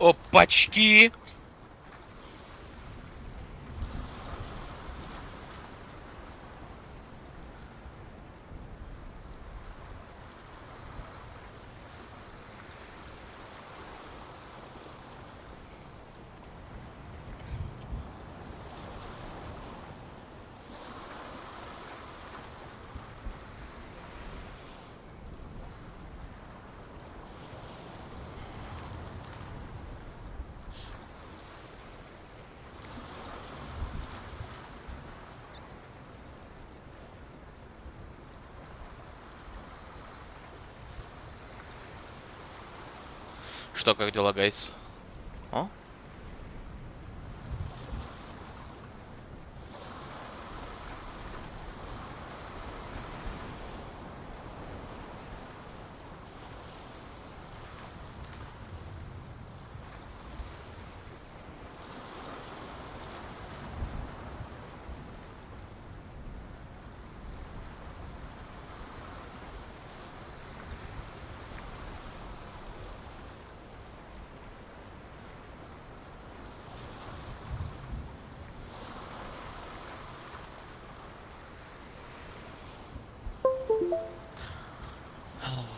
Опачки! Что, как дела, гайс? О?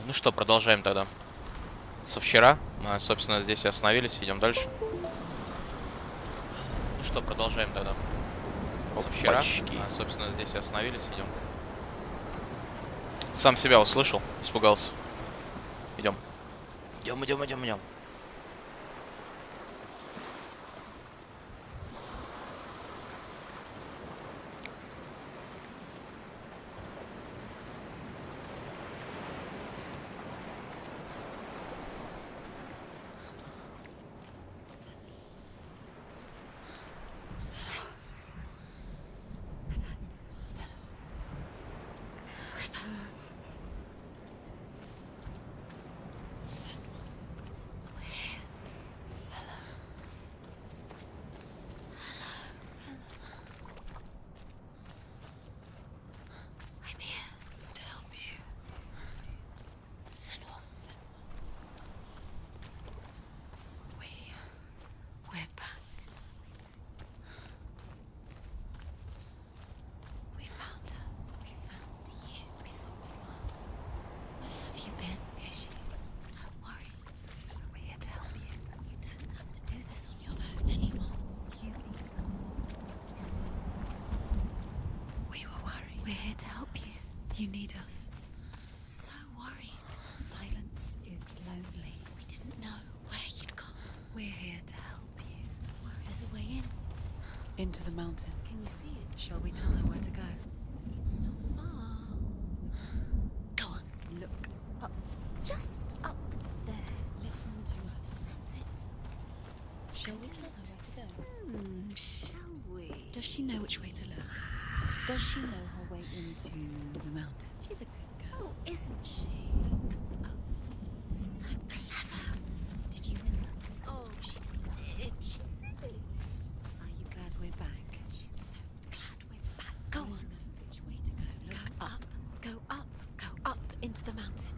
Ну что, продолжаем тогда. Со вчера мы, собственно, здесь и остановились. Идем дальше. Ну что, продолжаем тогда. Со вчера мы, собственно, здесь и остановились. Идем. Сам себя услышал, испугался. Идем. Идем. You need us. So worried. Silence is lonely. We didn't know where you'd gone. We're here to help you. Don't worry. There's a way in. Into the mountain. Can you see it? Shall we tell her where to go? It's not far. Go on. Look up. Just up there. Listen to us. That's it. Shall we tell her where to go? Shall we? Does she know which way to look? Does she know her way into the mountain? She's a good girl. Oh, isn't she? Look up. So clever. Did you miss us? Oh, she did. She did. Are you glad we're back? She's so glad we're back. Go on. Know which way to go. Look up. Go up. Go up into the mountain.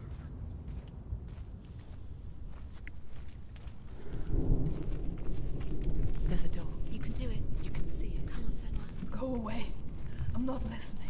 There's a door. You can do it. You can see it. Come on, Senwa. Go away. I'm not listening.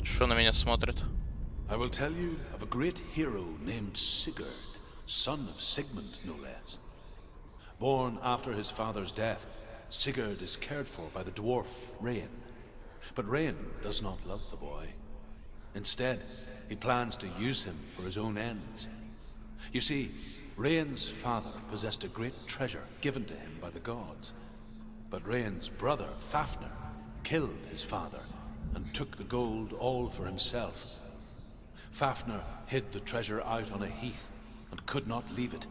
Что на меня смотрит? I will tell you of a great hero named Sigurd, son of Sigmund, no less. Born after his father's death, Sigurd is cared for by the dwarf Rain. But Rain does not love the boy. Instead, he plans to use him for his own ends. You see, Rain's father possessed a great treasure given to him by the gods. But Rain's brother, Fafnir, killed his father and took the gold all for himself. Fafnir hid the treasure out on a heath and could not leave it.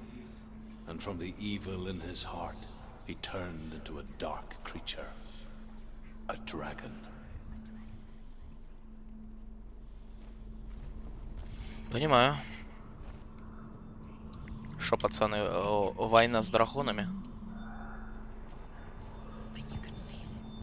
And from the evil in his heart, he turned into a dark creature. A dragon. Понимаю. Шо, пацаны, война с драконами? But you can feel it.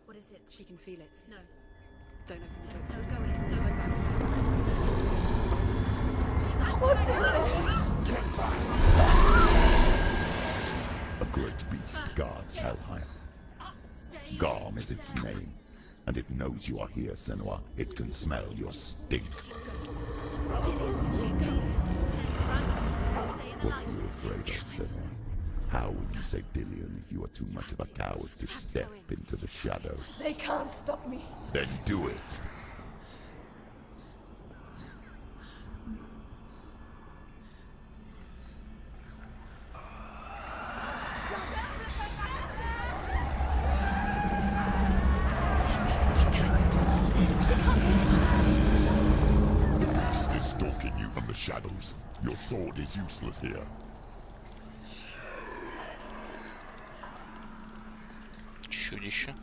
What is it? She can feel it. No. Don't open the door. Don't go in. Don't turn back. What's in there? A great beast guards Helheim. Garm is its name, and it knows you are here, Senua. It can smell your stink. What are you afraid of, Senua? How will you save Dillion if you are too much of a coward to step into the shadows? They can't stop me. Then do it! The beast is stalking you from the shadows. Your sword is useless here. Чудище.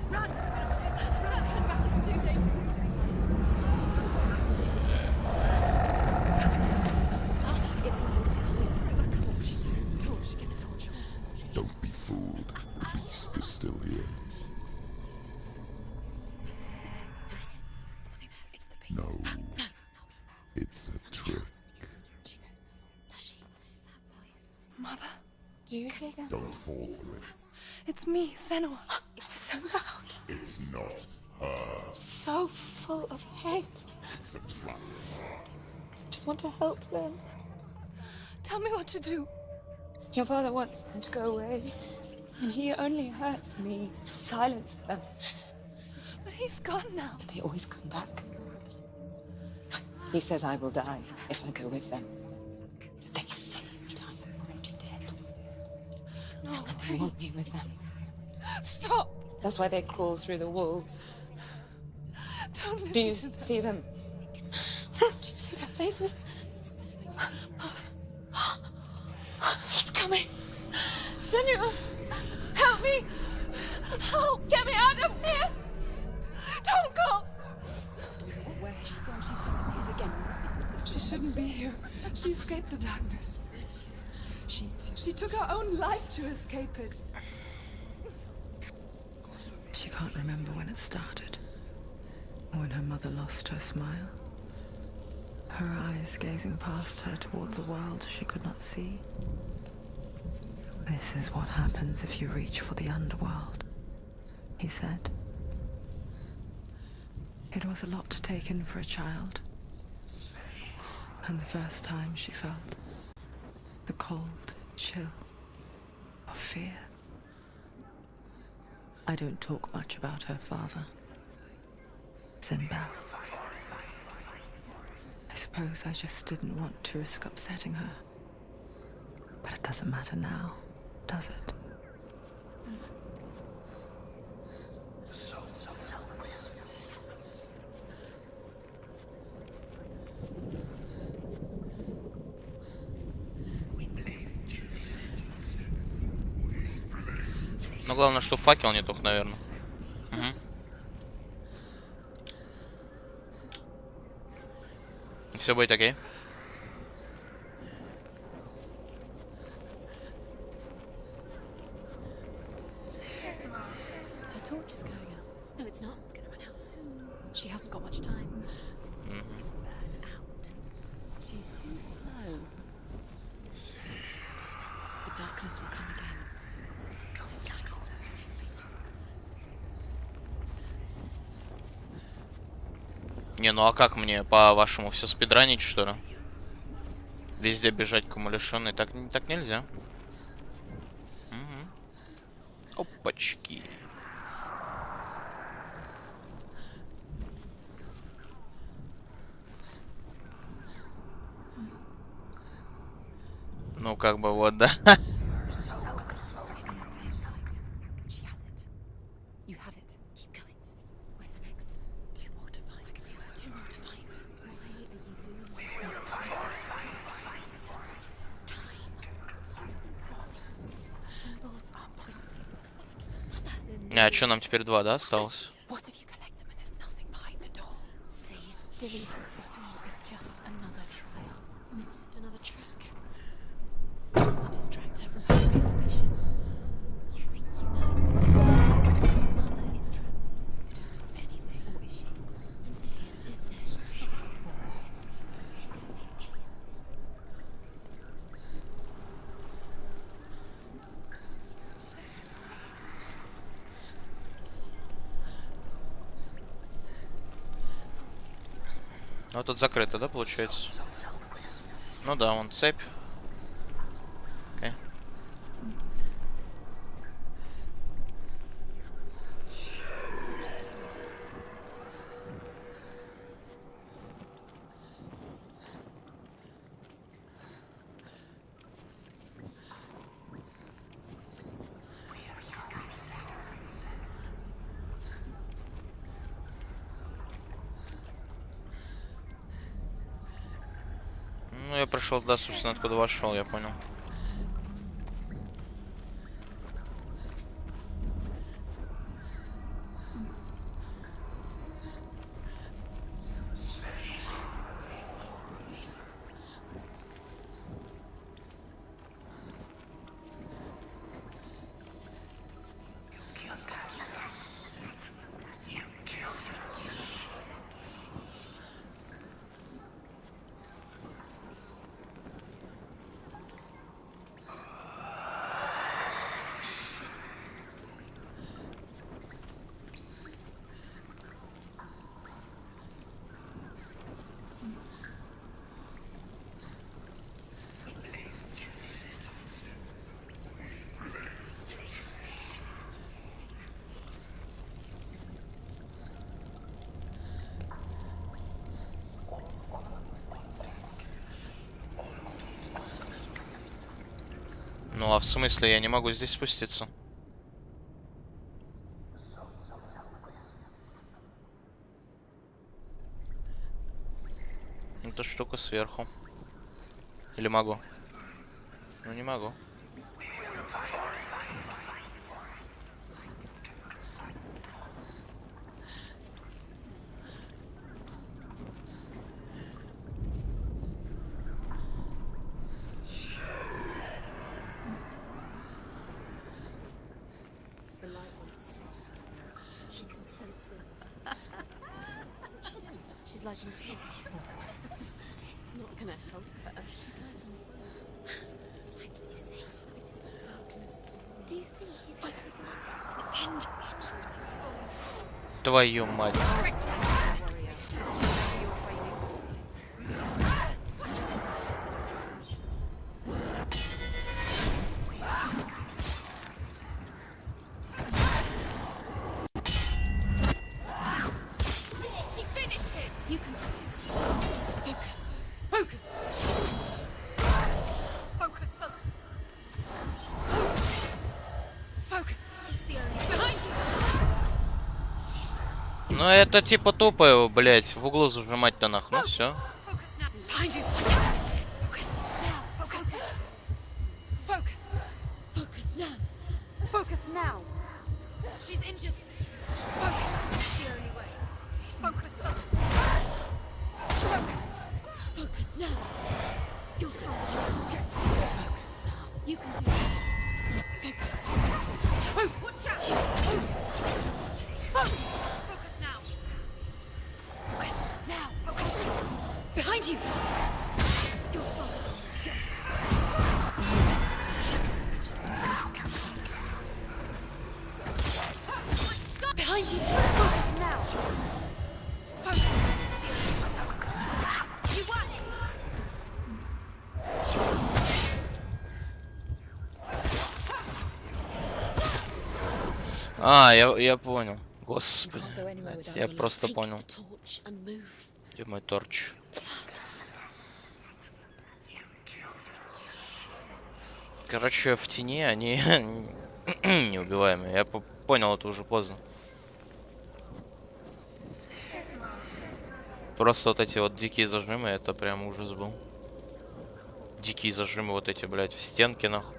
Run! Run! Turn back, it's too dangerous. It's not. Bring a torch. Torch, get a torch. Don't be fooled. The beast is still here. Who is it? Something there. It's the beast. No, No, it's not. it's a trick. She knows that. Does she? What is that voice? Mother, do you hear that? Don't fall for it. It's me, Senua. It's so loud. It's not her. So full of hate. It's a trap. Just want to help them. Tell me what to do. Your father wants them to go away. And he only hurts me to silence them. But he's gone now. But they always come back. He says I will die if I go with them. They say that I'm already dead. No, And that they want me with them. stop. That's why they crawl through the walls. Don't listen Do you to them. see them? Do you see their faces? He's coming. Senua, help me. Help, get me out of here. Don't go. Where has she gone? She's disappeared again. She shouldn't be here. She escaped the darkness. She took her own life to escape it. She can't remember when it started, or when her mother lost her smile. Her eyes gazing past her towards a world she could not see. This is what happens if you reach for the underworld, he said. It was a lot to take in for a child. And the first time she felt the cold chill of fear. I don't talk much about her father, Sinbad. I suppose I just didn't want to risk upsetting her. But it doesn't matter now, does it? Но главное, что факел не тух, наверное. Все будет окей. Her torch is going out. No, it's not. It's gonna run out soon. She hasn't got much time. Burn out. She's too slow. It's not going to prevent. The darkness will come again. Не, ну а как мне, по-вашему, все спидранить, что ли? Везде бежать к умалишенной, так нельзя. Опачки. Ну, как бы вот, да. She has it. You have it. Keep going. Where's the next? Two more to fight. I can feel that. Two more to fight. Why are you doing this? There's a practice. Time. Symbols are pointless. А что, нам теперь 2, да, осталось? What if you collect them and there's nothing behind the door? Save Dilly. It's just another trial. It's just another track. Just to distract her from her real mission. You think you know, but you don't. Your mother is trapped. You don't know anything, or is she? Dillian is dead. Save Dillian. Ну, тут закрыто, да, получается? Ну да, вон цепь. Окей. Ну, я пришел туда, собственно, откуда вошел, я понял. Ну а в смысле, я не могу здесь спуститься? Эта штука сверху. Или могу? Ну не могу. The light won't sleep. She can sense it. What's she doing? She's lighting the torch. It's not gonna help her. She's lighting the fire. Why did you say to keep the darkness? Do you think you can pretend your soul? Твою мать. Ну это типа тупо его, блять, в углу зажимать-то нах. Ну все. Behind you. Focus now. Focus. Focus. Focus now. Focus now. She's injured. Focus. It's the only way. Focus. Focus. Focus now. You're strong. Focus now. You can do this. Focus. Oh, watch out. Oh. Focus. Focus now. Focus now. Focus. Behind you. You're strong. Behind you. Focus now. Focus. You won. А, я понял. Господи. Can't go anywhere without Я your просто love. Take понял. the torch and move. Где мой торч? Короче, в тени они неубиваемые. Я понял, это уже поздно. Просто вот эти вот дикие зажимы, это прям ужас был. Дикие зажимы вот эти, блядь, в стенке, нахуй.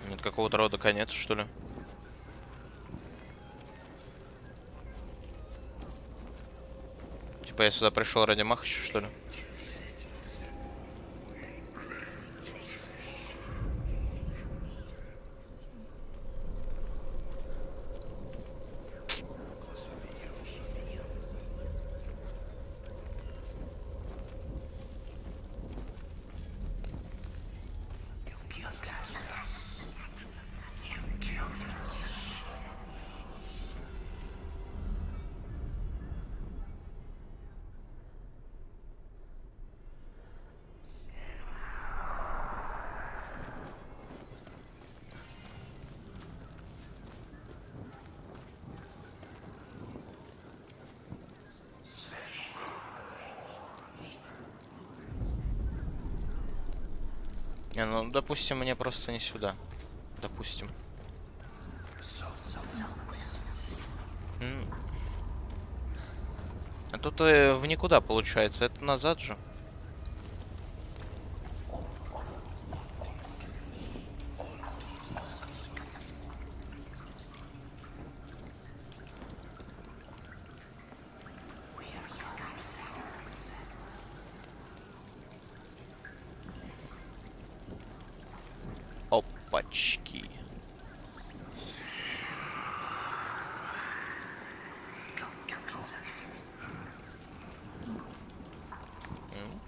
Нет какого-то рода конец, что ли? Типа я сюда пришел ради Махача, что ли? Не, ну, допустим, мне просто не сюда. Допустим. А тут в никуда получается. Это назад же. Опачки.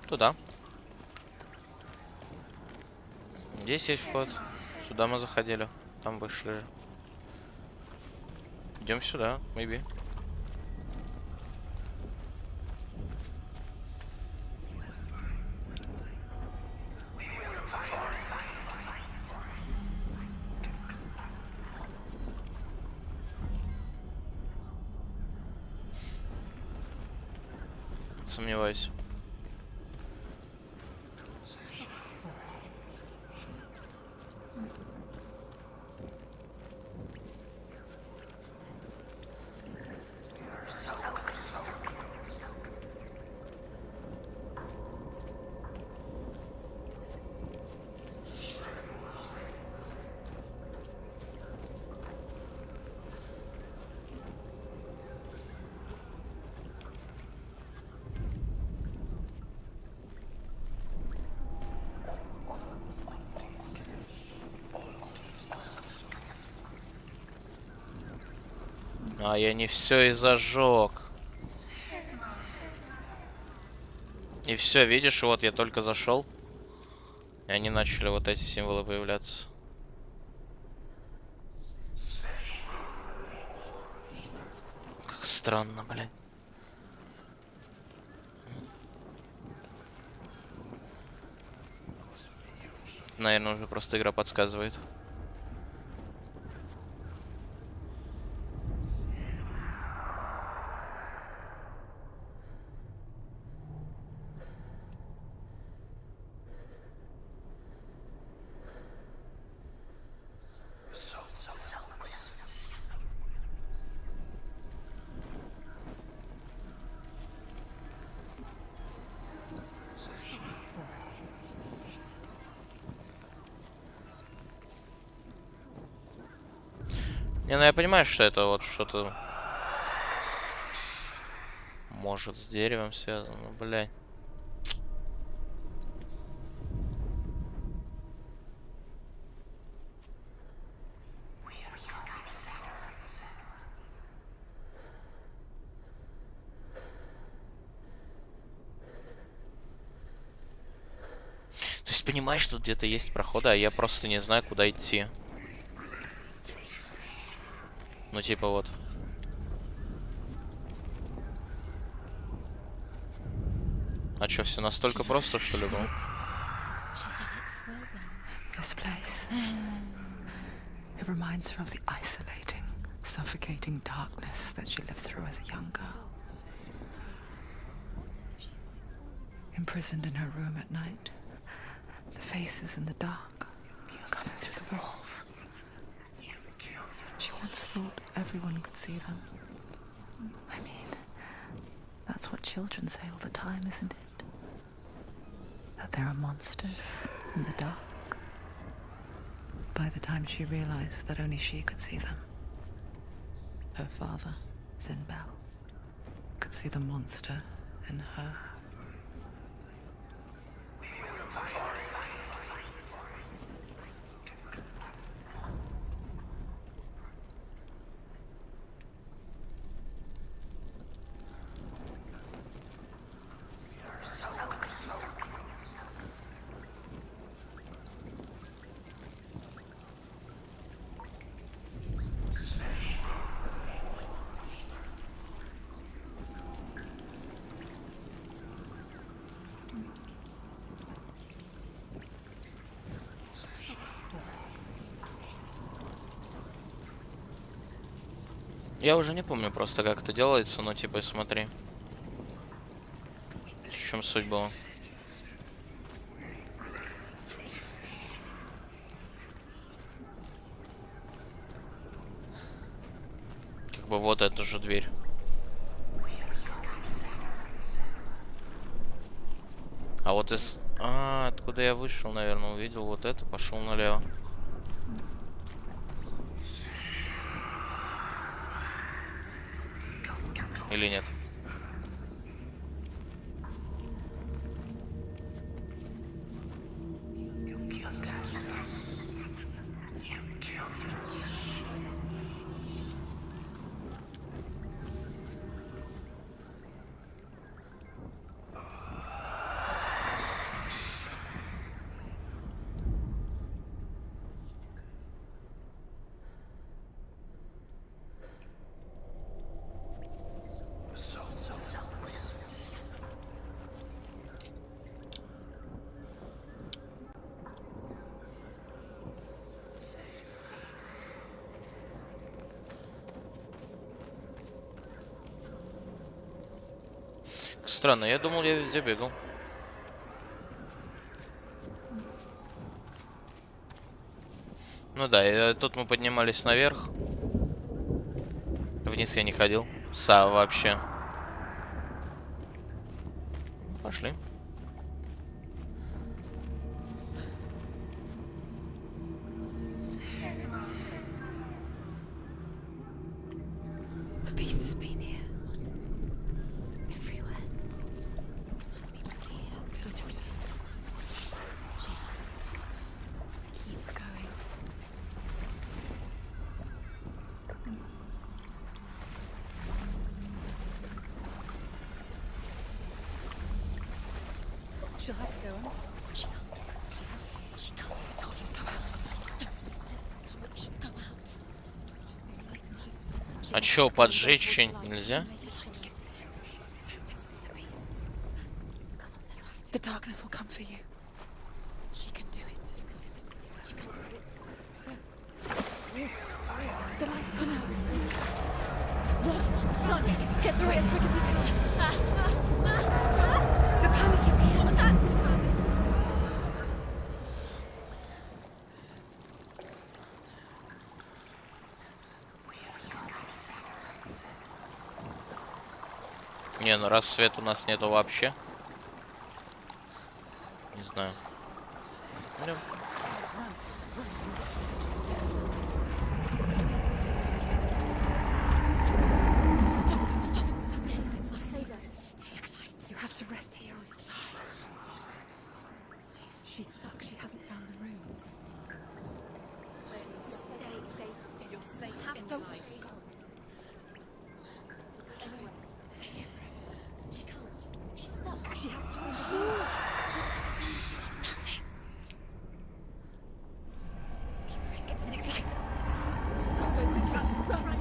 Туда. Здесь есть вход. Сюда мы заходили. Там вышли же. Идем сюда, maybe. Сомневаюсь. А я не все и зажег. И все, видишь, вот я только зашел. И они начали вот эти символы появляться. Как странно, блядь. Это, наверное, уже просто игра подсказывает. Не, ну я понимаю, что это вот что-то может с деревом связано, ну, блядь. То есть понимаешь, что где-то есть проходы, а я просто не знаю, куда идти. Ну типа вот. А чё, все настолько просто, что ли, было? She's done it so well then. This place. It reminds her of the isolating, suffocating darkness that she lived through as a young girl. Imprisoned in her room at night, the faces in the dark coming through the walls. She once thought everyone could see them. I mean, that's what children say all the time, isn't it? That there are monsters in the dark. By the time she realized that only she could see them, her father, Zinbel, could see the monster in her. Я уже не помню просто, как это делается, но типа смотри. В чем суть была? Как бы вот эта же дверь. А вот из... откуда я вышел, наверное, увидел вот это, пошел налево. Или нет? Странно, я думал, я везде бегал. Ну да, тут мы поднимались наверх. Вниз я не ходил. Вообще. Пошли. The beast has been here. Everywhere. Must be through here. There's water. Just keep going. She'll have to go under. She can't. She has to. She can't. I told you to go out. Don't. She go out. There's light in the distance. А чё, поджечь что-нибудь нельзя? The darkness will come for you. She can do it. The light's gone out. Run! Get through it as quick as you can. The panic is here. What was that? Не, ну рассвет у нас нету вообще. Не знаю. Ну. She's stuck. She hasn't found the rooms. Stay. You're safe inside. Stay here forever. She can't. She's stuck. She has to find the rooms. Nothing. Keep going. Get to the next light. Let's go quickly. Run.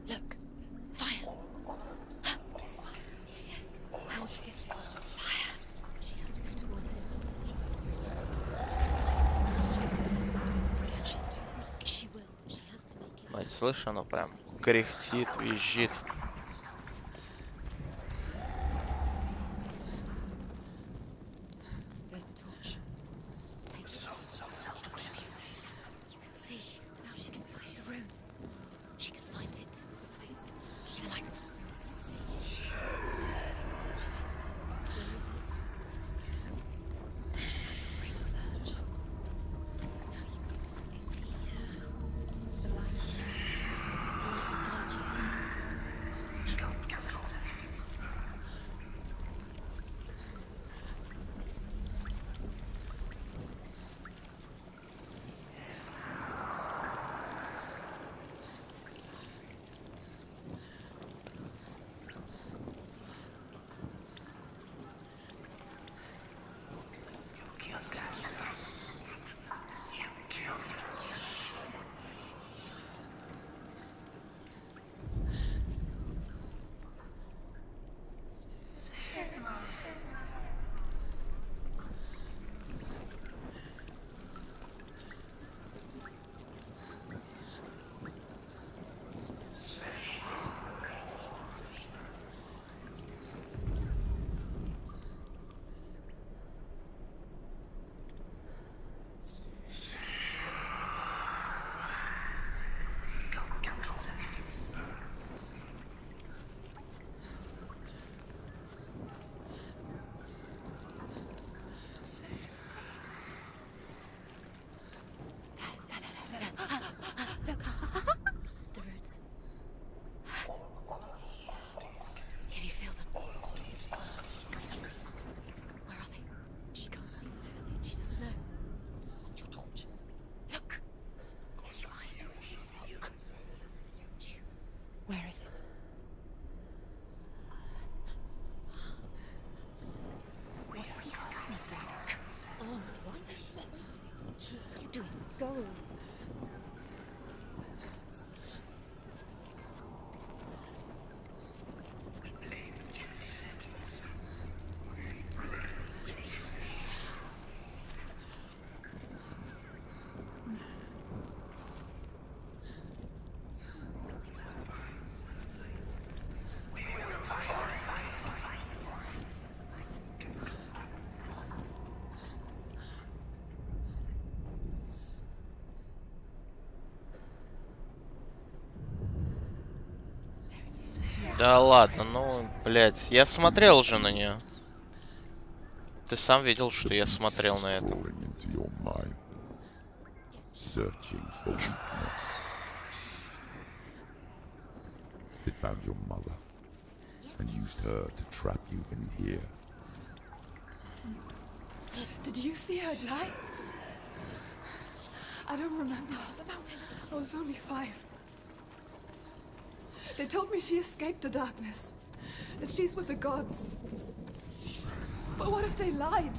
Look, fire. There's fire. How will she get it? Fire. She has to go towards it. She's too weak. She will. She has to make it. Мать, слышь, оно прям кряхтит, визжит. There's the torch. Take it. It'll keep you safe. You can see. Now she can find the room. She can find it. Keep the light. See it. She has it. Where is it? I'm afraid to search. Now you can see it's here. The light. The light will guide you. Look. The roots. Can you feel them? Can you see them? Where are they? She can't see them. She doesn't know. Hold your torch. Look. Use your eyes. Look. Where is it? What are you hiding there? Oh, what the shit? What are you doing? Go. Да ладно, ну, блядь, я смотрел же на нее. Ты сам видел, что я смотрел на это. It found your mother and used her to trap you in here. Did you see her die? I don't remember. I was only 5. They told me she escaped the darkness, that she's with the gods. But what if they lied?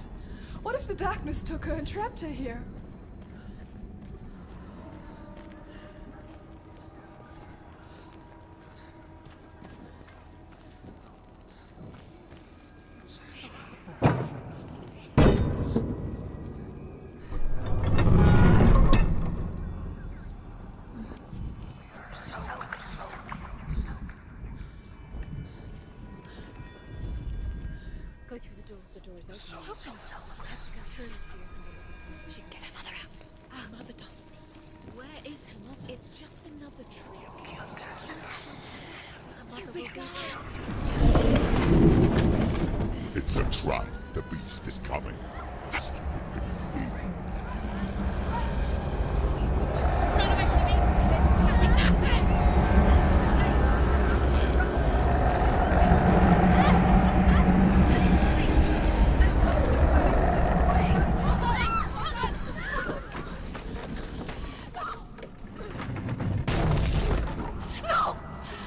What if the darkness took her and trapped her here? the door is open. Open. We have to go through. She can get her mother out. Our mother doesn't exist. Where is her mother? It's just another trick. Stupid guy. It's a trap. The beast is coming. Run away from the beast. For nothing.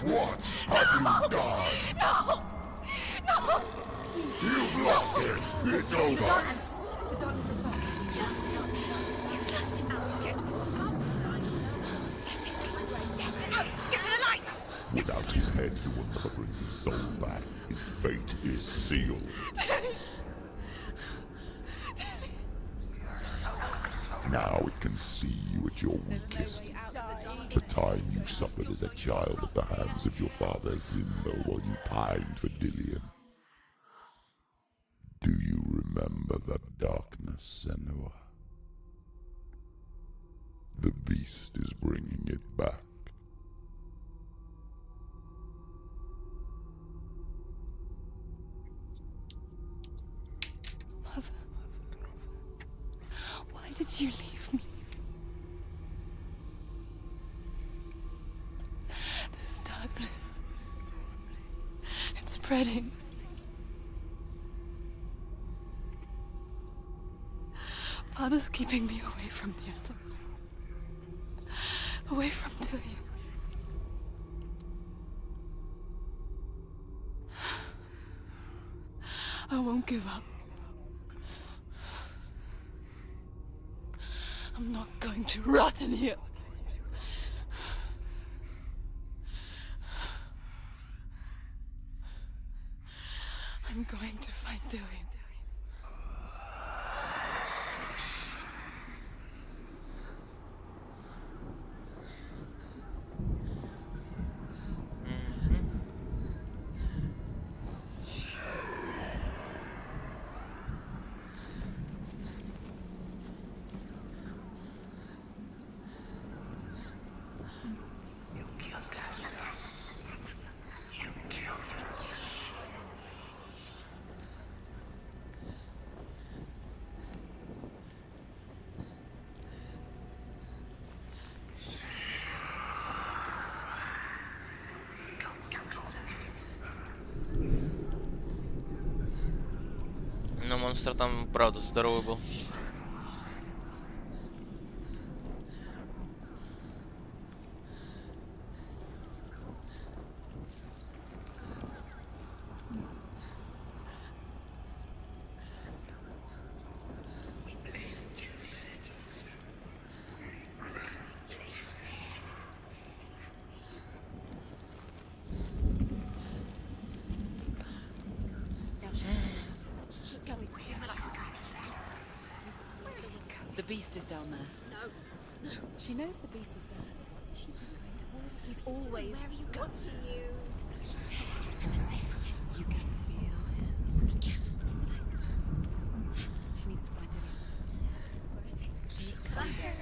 What have you done? No! No! You've lost him. It's over. The darkness is back. You've lost him. You've lost him. Get out. Get to the light! Without his head, he will never bring his soul back. His fate is sealed. Now it can see you at your weakest. The time you suffered as a child at the hands of your father Zindo while you pined for Dillion. Do you remember that darkness, Senua? The beast is bringing it back. Mother, why did you leave me? This darkness, it's spreading. Father's keeping me away from the others. Away from Dillion. I won't give up. I'm not going to rot in here. I'm going to find Dillion. Но монстр там, правда, здоровый был. The beast is down there. No. She knows the beast is there. She's going towards. He's always where are you watching you. He's there. You're never safe from him. You can feel him. Be careful. She needs to find him. Where is he? She needs to find him.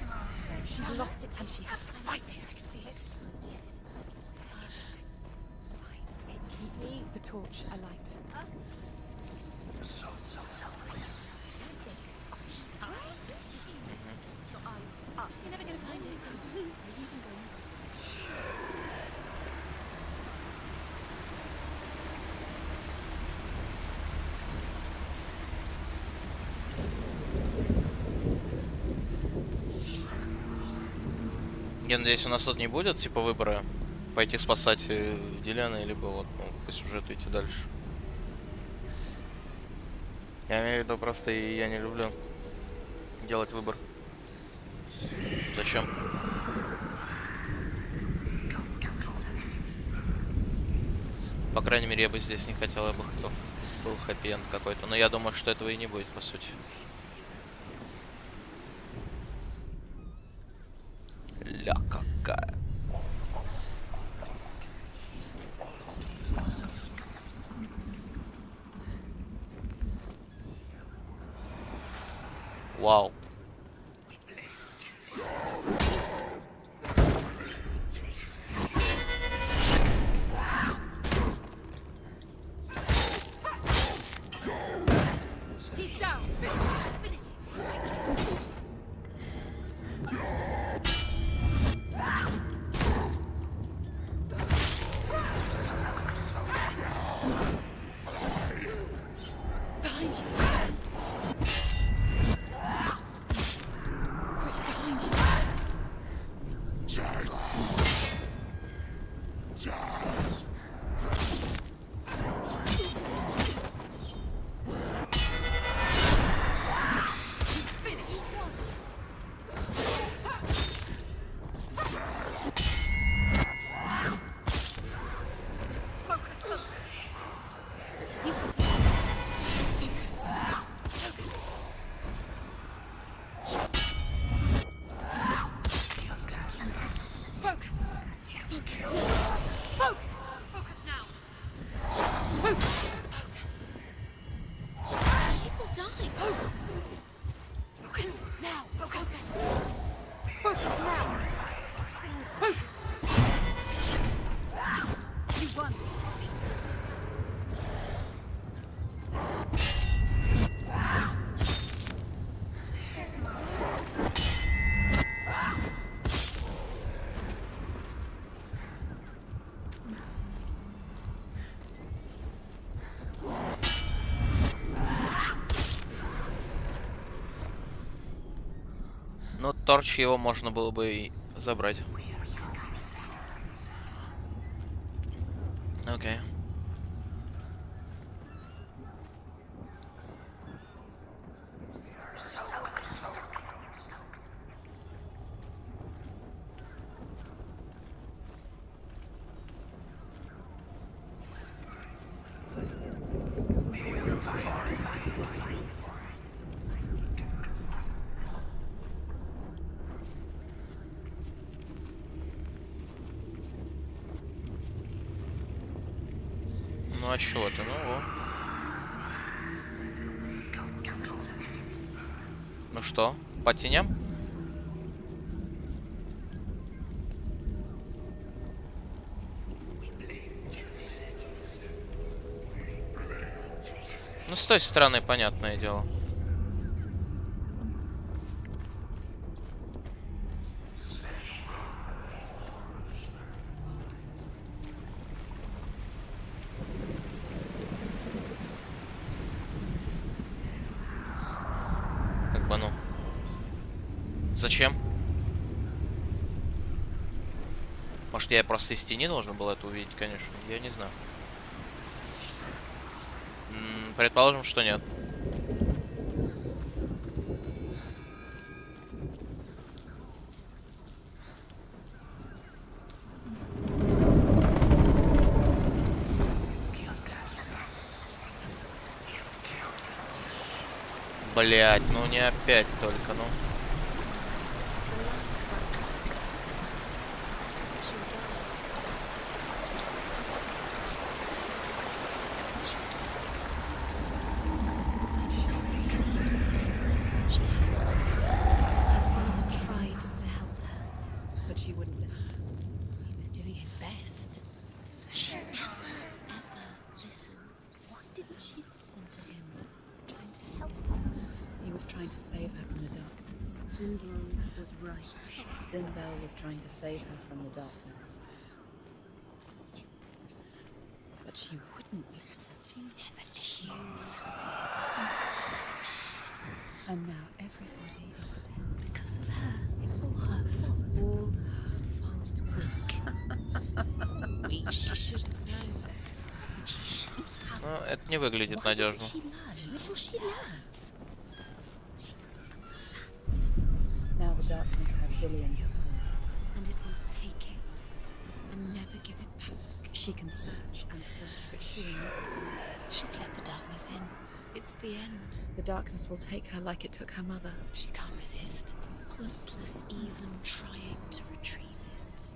She's lost it and she has to find it. I can feel it. Where is it? Keep the torch alight. You're never gonna find it. Are you even going? Я надеюсь, у нас тут не будет, типа, выбора пойти спасать Дилиана, либо вот, ну, по сюжету идти дальше. Я имею в виду, просто я не люблю делать выбор. Зачем? По крайней мере, я бы здесь не хотел, я бы хотел был хэппи-энд какой-то. Но я думаю, что этого и не будет, по сути. Ля какая. Вау. Ну, торч его можно было бы и забрать. Окей. Ну а чего ты? Ну во. Ну что, по теням? Ну с той стороны, понятное дело. Как бы ну. Зачем? Может, я просто из тени должен был это увидеть, конечно. Я не знаю. Предположим, что нет. Блять, ну не опять только, ну. Zinbel was trying to save her from the darkness. But she wouldn't listen. She never choose. And now everybody is dead. Because of her. It's all her fault. All her fault. Weak. She should have known. She should have. Ну, это не выглядит надежно. Now the darkness has Dillian's soul. And it will take it and never give it back. She can search and search, but she will never find it. She's let the darkness in. It's the end. The darkness will take her like it took her mother. She can't resist. Pointless even trying to retrieve it.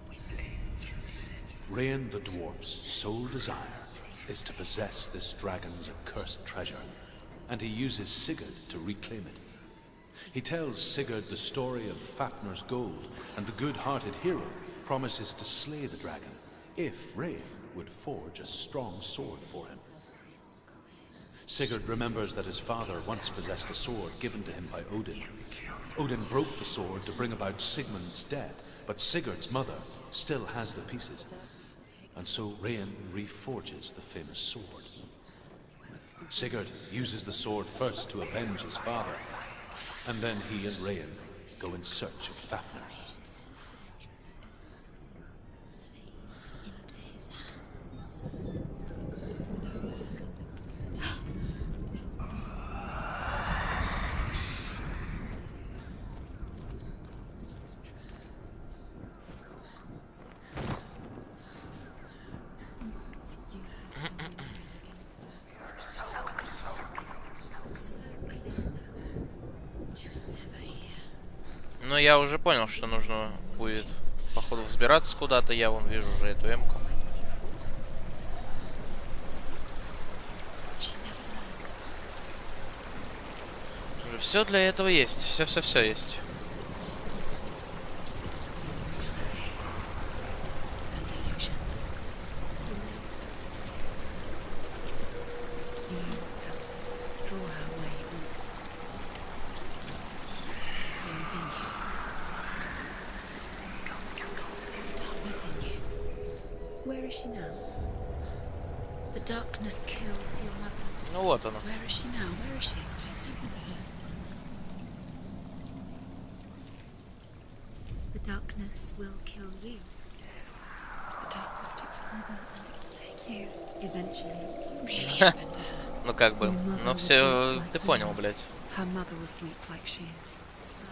Rain the dwarf's sole desire is to possess this dragon's accursed treasure, and he uses Sigurd to reclaim it. He tells Sigurd the story of Fafnir's gold, and the good-hearted hero promises to slay the dragon if Rain would forge a strong sword for him. Sigurd remembers that his father once possessed a sword given to him by Odin. Odin broke the sword to bring about Sigmund's death, but Sigurd's mother still has the pieces. And so Rain reforges the famous sword. Sigurd uses the sword first to avenge his father, and then he and Rain go in search of Fafnir. Into his hands. Ну, я уже понял, что нужно будет, походу, взбираться куда-то. Я вон вижу уже эту эмку. Все для этого есть. Все есть. Where is she now? The darkness killed your mother. Ну вот она. Where is she now? Where is she? She's home with her. The darkness will kill you. The darkness took your mother and it will take you. Eventually. Really happened to her. Ну как бы. Ну все, ты понял, блядь. Her mother was weak like she is. So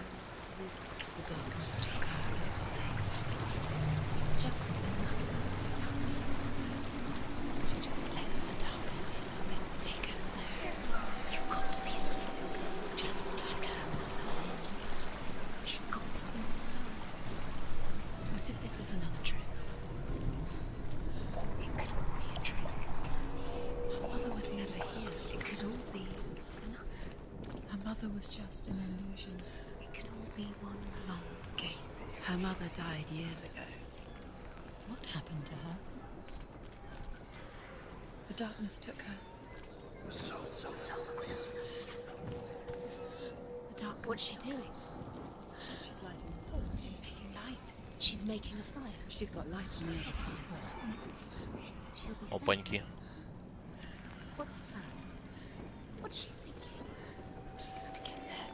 weak. The darkness took her and it will take someone. It's just a matter of time. She just lets the darkness in and lets it take her there. You've got to be stronger, just like her mother. She's got to learn. What if this is another trick? It could all be a trick. Her mother was never here. It could all be for nothing. Her mother was just an illusion. It could all be one long game. Her mother died years ago. What happened to her? The darkness took her. The dark. What's she doing? She's lighting the torch. She's making light. She's making a fire. She's got light on the other side. She'll be safe. Опаньки. What's the plan? What's she thinking? She's got to get there.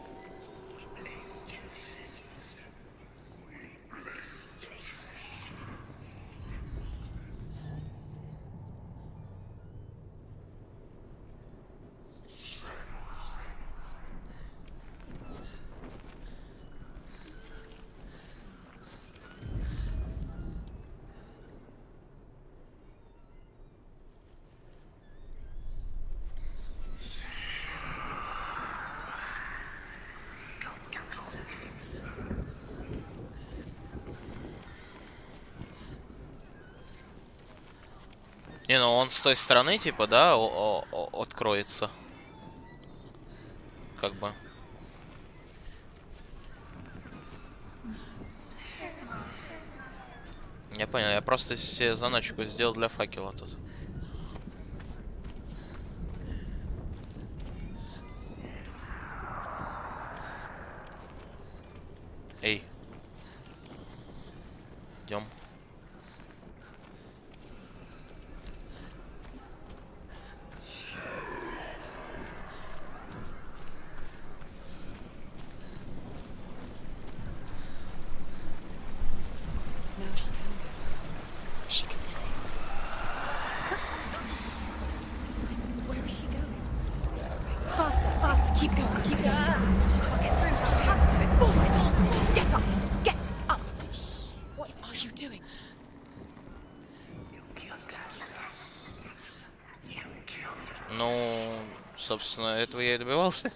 Не, ну он с той стороны, типа, да, откроется. Как бы. Я понял, я просто себе заначку сделал для факела тут. Эй. Идем. Now she can go. She can do it. Where is she going? Faster, faster, keep going, keep going. She can't get through, she has to. Forward. Get up, get up. What are you doing? Ну, собственно, этого я и добивался.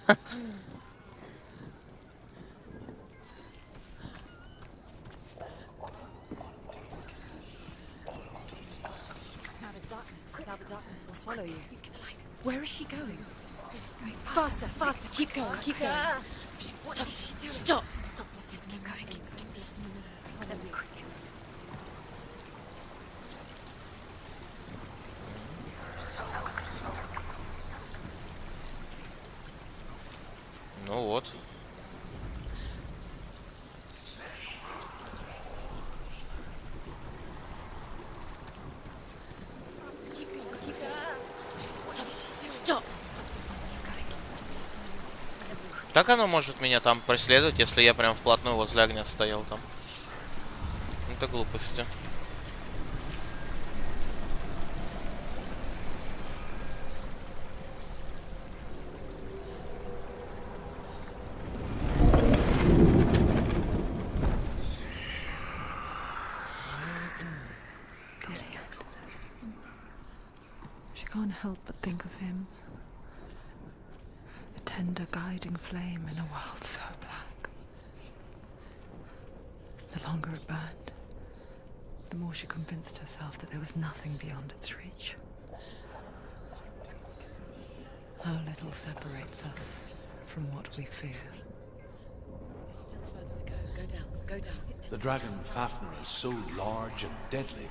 Now there's darkness. Now the darkness will swallow you. Get the light. Where is she going? Faster, faster, keep going, keep going. Stop! Stop letting him go. Stop letting him go. Quick. Ну вот. Stop! Как оно может меня там преследовать, если я прям вплотную возле огня стоял там? Это глупости. She can't help but think of him. A tender guiding flame in a world so black. The longer it burned, the more she convinced herself that there was nothing beyond its reach. How little separates us from what we fear. There's still further to go. Go down. Go down. The dragon Fafnir is so large and deadly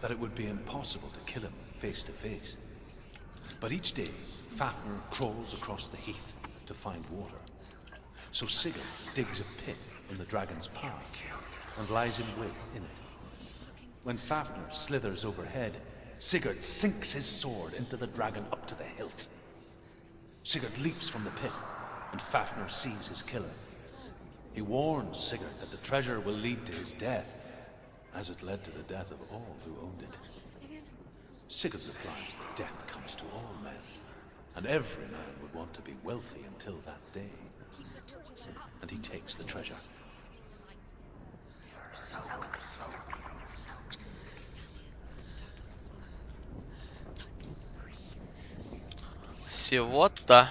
that it would be impossible to kill him face to face. But each day, Fafnir crawls across the heath to find water. So Sigurd digs a pit in the dragon's path and lies in wait in it. When Fafnir slithers overhead, Sigurd sinks his sword into the dragon up to the hilt. Sigurd leaps from the pit, and Fafnir sees his killer. He warns Sigurd that the treasure will lead to his death, as it led to the death of all who owned it. Sigurd replies that death comes to all men, and every man would want to be wealthy until that day. And he takes the treasure. Всего-то.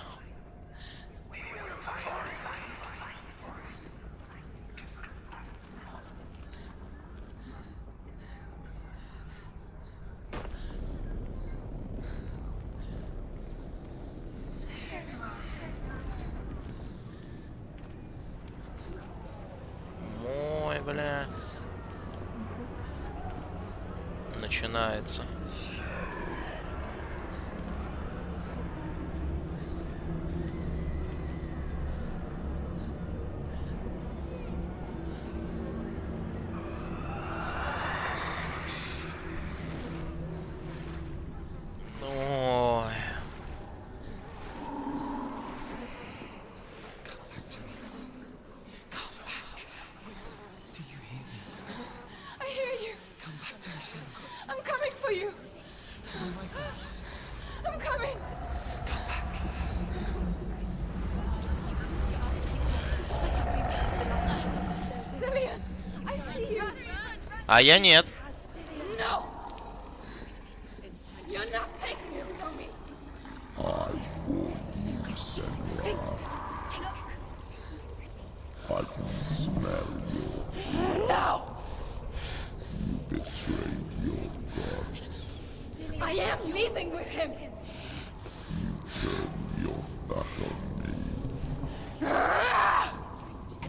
Ой, бля. Начинается. Ой. I hear you. Come back to me soon. I'm coming for you. Oh my gosh. I'm coming. Lillian, I see you. А я нет. No. You're not taking it from me. I can smell your No. betrayed your god. I am leaving with him. Turn your back on me.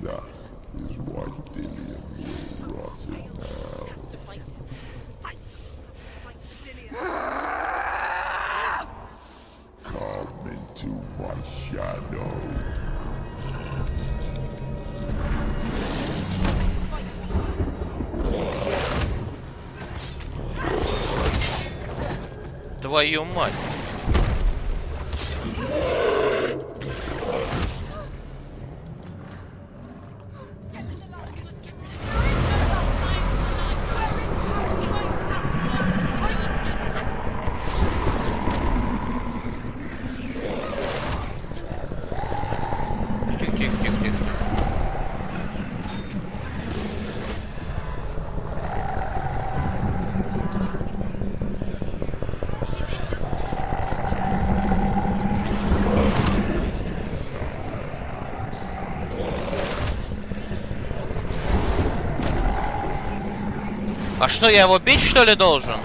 That is why Dillian will rot in hell. Come into my shadow. Твою мать. Тихо. А что, я его бить, что ли, должен?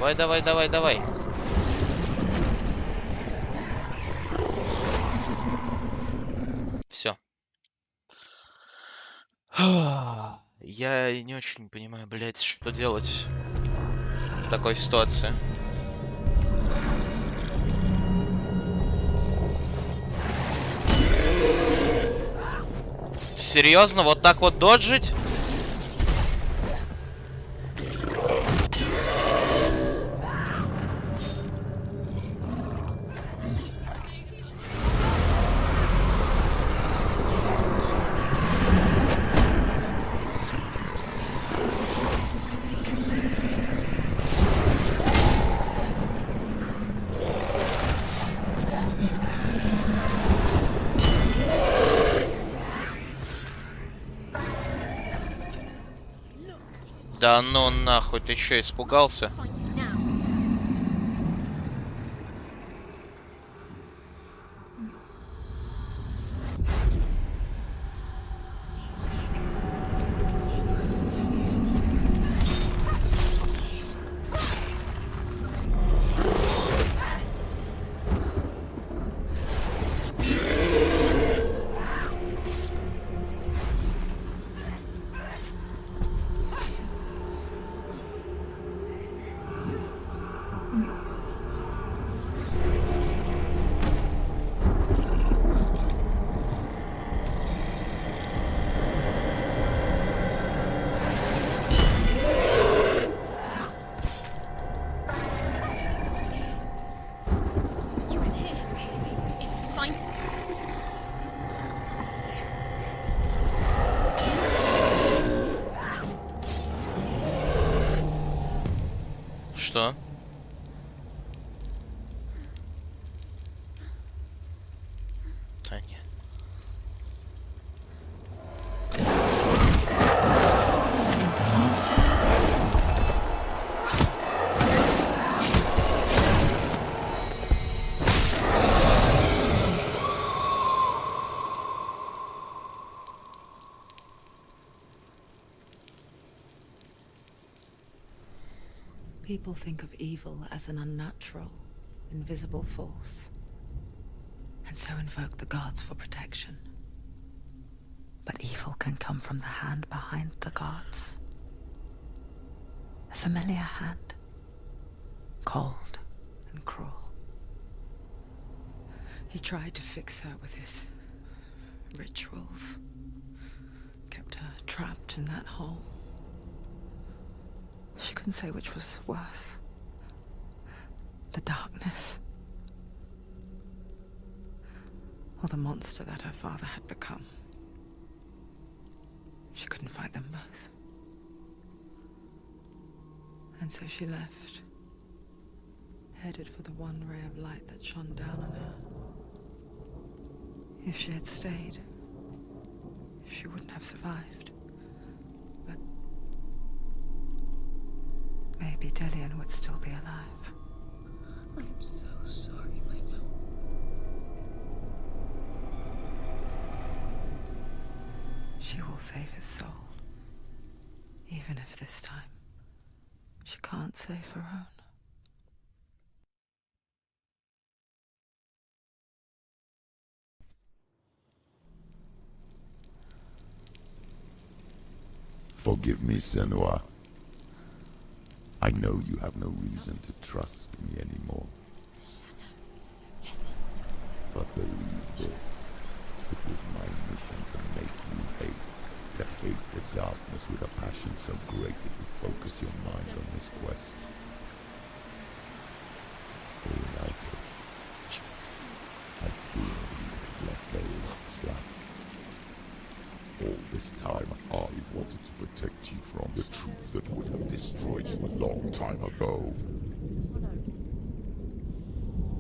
Давай, давай, давай, давай. Все. Я не очень понимаю, блядь, что делать в такой ситуации. Серьезно, вот так вот доджить? Да ну нахуй, ты чё, испугался? Что? Да нет. People think of evil as an unnatural, invisible force, and so invoke the gods for protection. But evil can come from the hand behind the gods. A familiar hand, cold and cruel. He tried to fix her with his rituals, kept her trapped in that hole. She couldn't say which was worse. The darkness, or the monster that her father had become. She couldn't fight them both. And so she left, headed for the one ray of light that shone down on her. If she had stayed, she wouldn't have survived. But maybe Dillian would still be alive. I'm so sorry, my love. She will save his soul. Even if this time she can't save her own. Forgive me, Senua. I know you have no reason to trust me anymore. Listen. But believe this, it was my mission to make you hate. To hate the darkness with a passion so great it would focus your mind on this quest. Reunited. I feel you left those trapped. All this time, I've wanted to protect you from the truth that would have destroyed you a long time ago.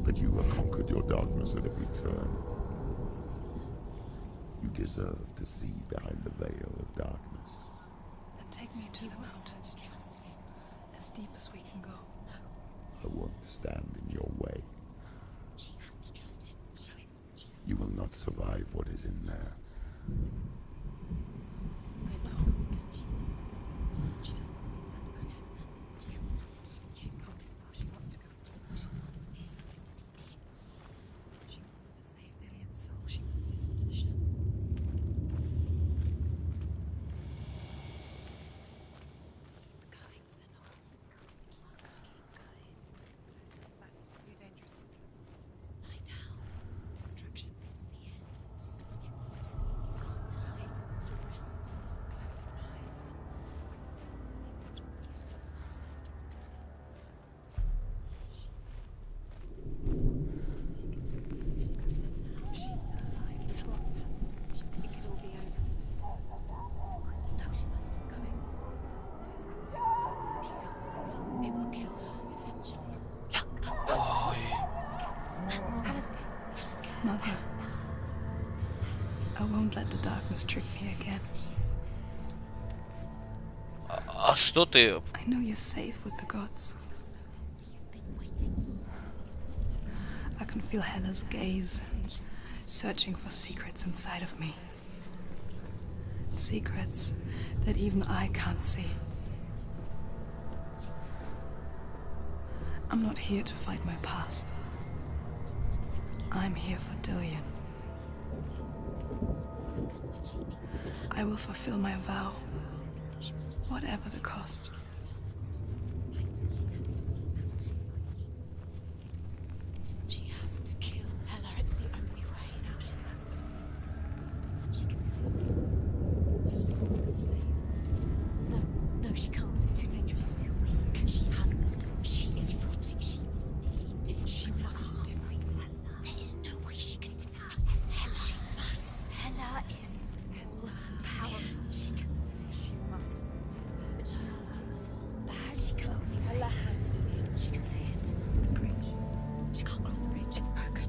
But you have conquered your darkness at every turn. You deserve to see behind the veil of darkness. Then take me to the mountain. As deep as we can go. I won't stand in your way. She has to trust him. You will not survive what is in there. I know. She doesn't want to die. She's got this. must trick me again. А что ты? I know you're safe with the gods. I can feel Hella's gaze, searching for secrets inside of me. Secrets that even I can't see. I'm not here to fight my past. I'm here for Dillion. I will fulfill my vow, whatever the cost. She has to kill Hella. It's the only way. Now she has orders. She can defeat him. Restore the slave. No, no, she can't. It's too dangerous. Too weak. She has the sword. She is rotting. She is nearly dead. She must defeat Hella. There is no way she can defeat Hella. She must. Hella is more powerful. She cannot do it. She must. But she has to fall. Bad. She can only. Hella has Dillion. She can see it. The bridge. She can't cross the bridge. It's broken.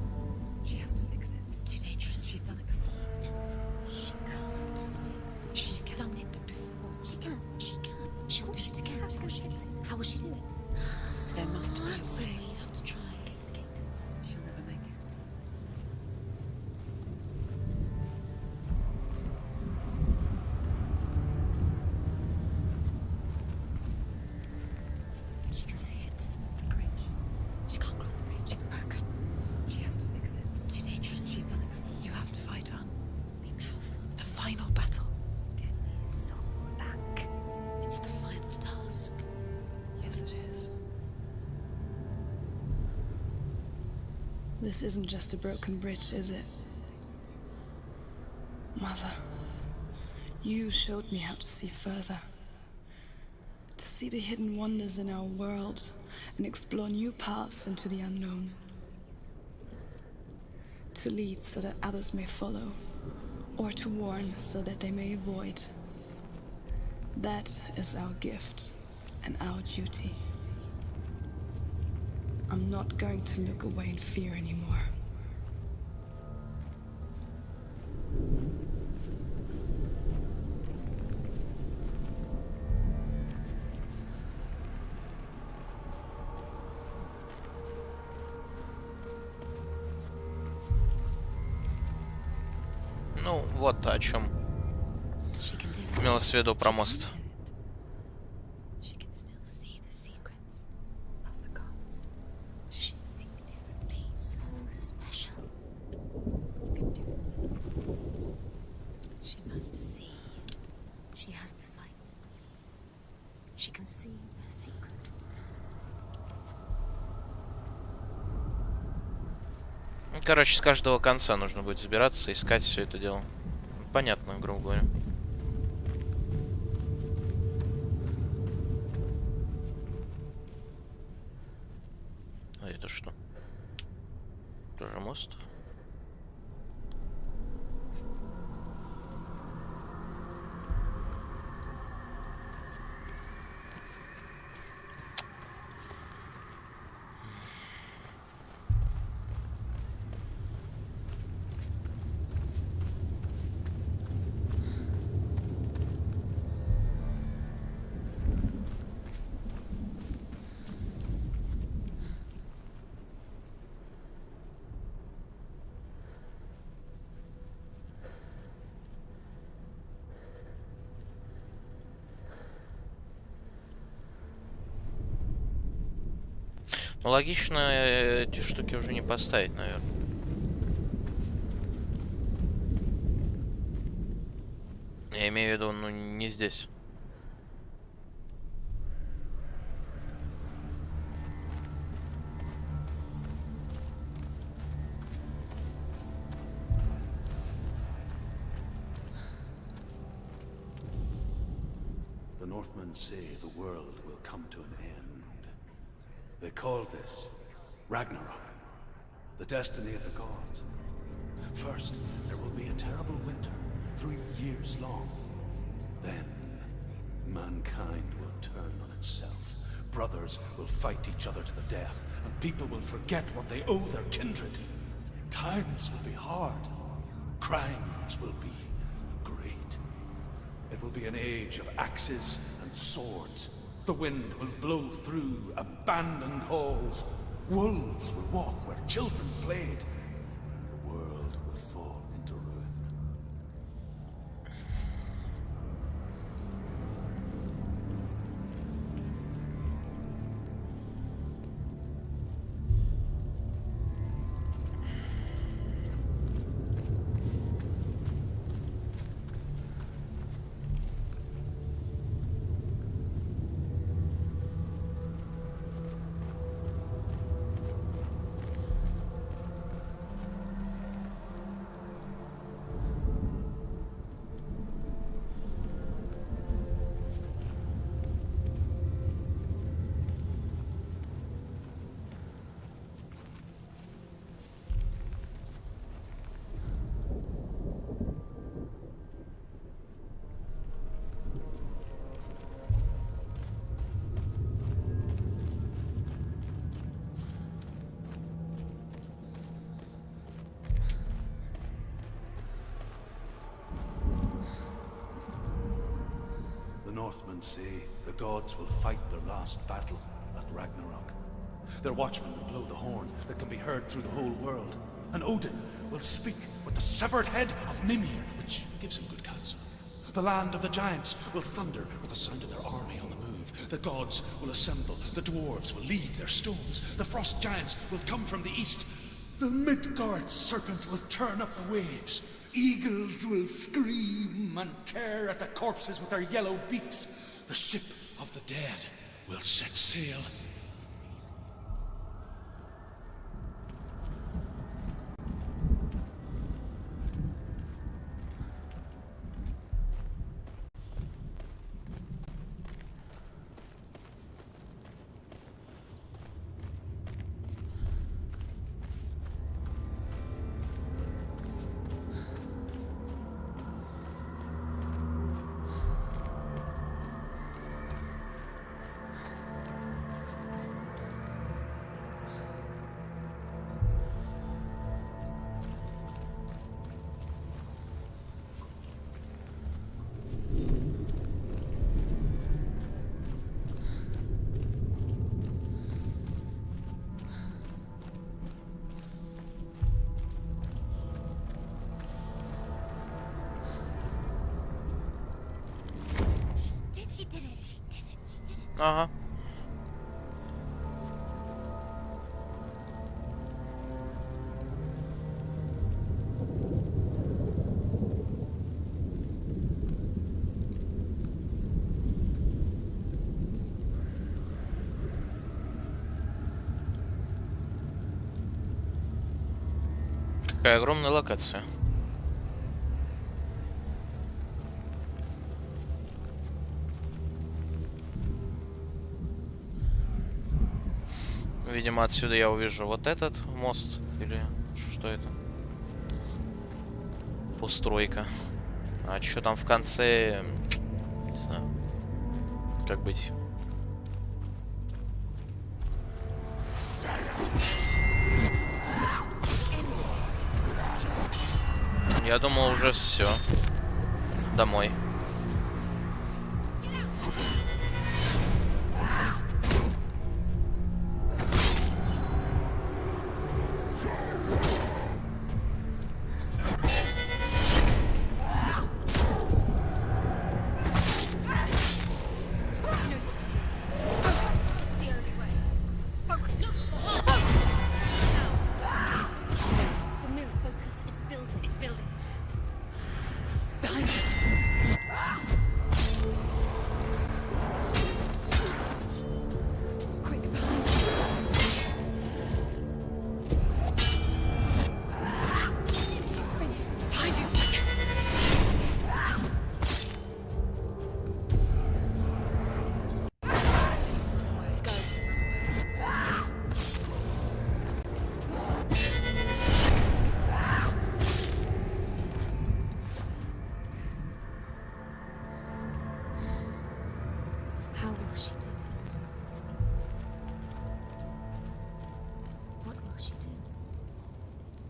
She has to fix it. It's too dangerous. She's done it before. She can't fix it. She's done it before. She can. She can. She'll do it again. How's she going to fix it? How will she do it? There must be a way. You have to try. She'll never make it. She can see it. The bridge. She can't cross the bridge. It's broken. She has to fix it. It's too dangerous. She's done it before. You have to fight on. Be powerful. The final battle. Get his soul back. It's the final task. Yes, it is. This isn't just a broken bridge, is it? Mother, you showed me how to see further. To see the hidden wonders in our world and explore new paths into the unknown. To lead so that others may follow, or to warn so that they may avoid. That is our gift and our duty. I'm not going to look away in fear anymore. Ну, вот о чем имелось в виду про мост. She can still see the secrets of the gods. She thinks differently. So special. You can do it. She must see. She has the sight. She can see their secrets. Ну, короче, с каждого конца нужно будет забираться, искать все это дело. Понятно, грубо говоря. А это что? Тоже мост? Ну, логично эти штуки уже не поставить, наверное. Я имею в виду, ну, не здесь. The Northmen say the world will come to an end. They call this Ragnarok, the destiny of the gods. First, there will be a terrible winter, 3 years long. Then, mankind will turn on itself. Brothers will fight each other to the death, and people will forget what they owe their kindred. Times will be hard. Crimes will be great. It will be an age of axes and swords. The wind will blow through abandoned halls. Wolves will walk where children played. The world will fall into ruin. Northmen say the gods will fight their last battle at Ragnarok. Their watchmen will blow the horn that can be heard through the whole world. And Odin will speak with the severed head of Mimir, which gives him good counsel. The land of the giants will thunder with the sound of their army on the move. The gods will assemble, the dwarves will leave their stones. The frost giants will come from the east. The Midgard serpent will turn up the waves. Eagles will scream and tear at the corpses with their yellow beaks. The ship of the dead will set sail. Ага. Какая огромная локация. Видимо, отсюда я увижу вот этот мост. Или что это? Постройка. А что там в конце? Не знаю. Как быть? Я думал, уже все. Домой.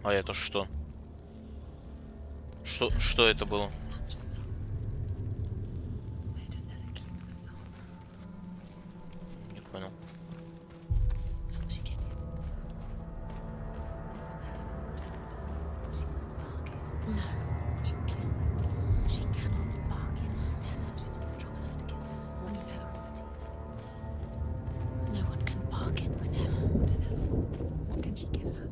А это что? Что это было? понял. How'd she get it? She must bargain. No. She'll kill her. She cannot bargain with Hella. She's not strong enough to kill her. What is Hella property? No one can bargain with Hella. What is Hella? What can she give her?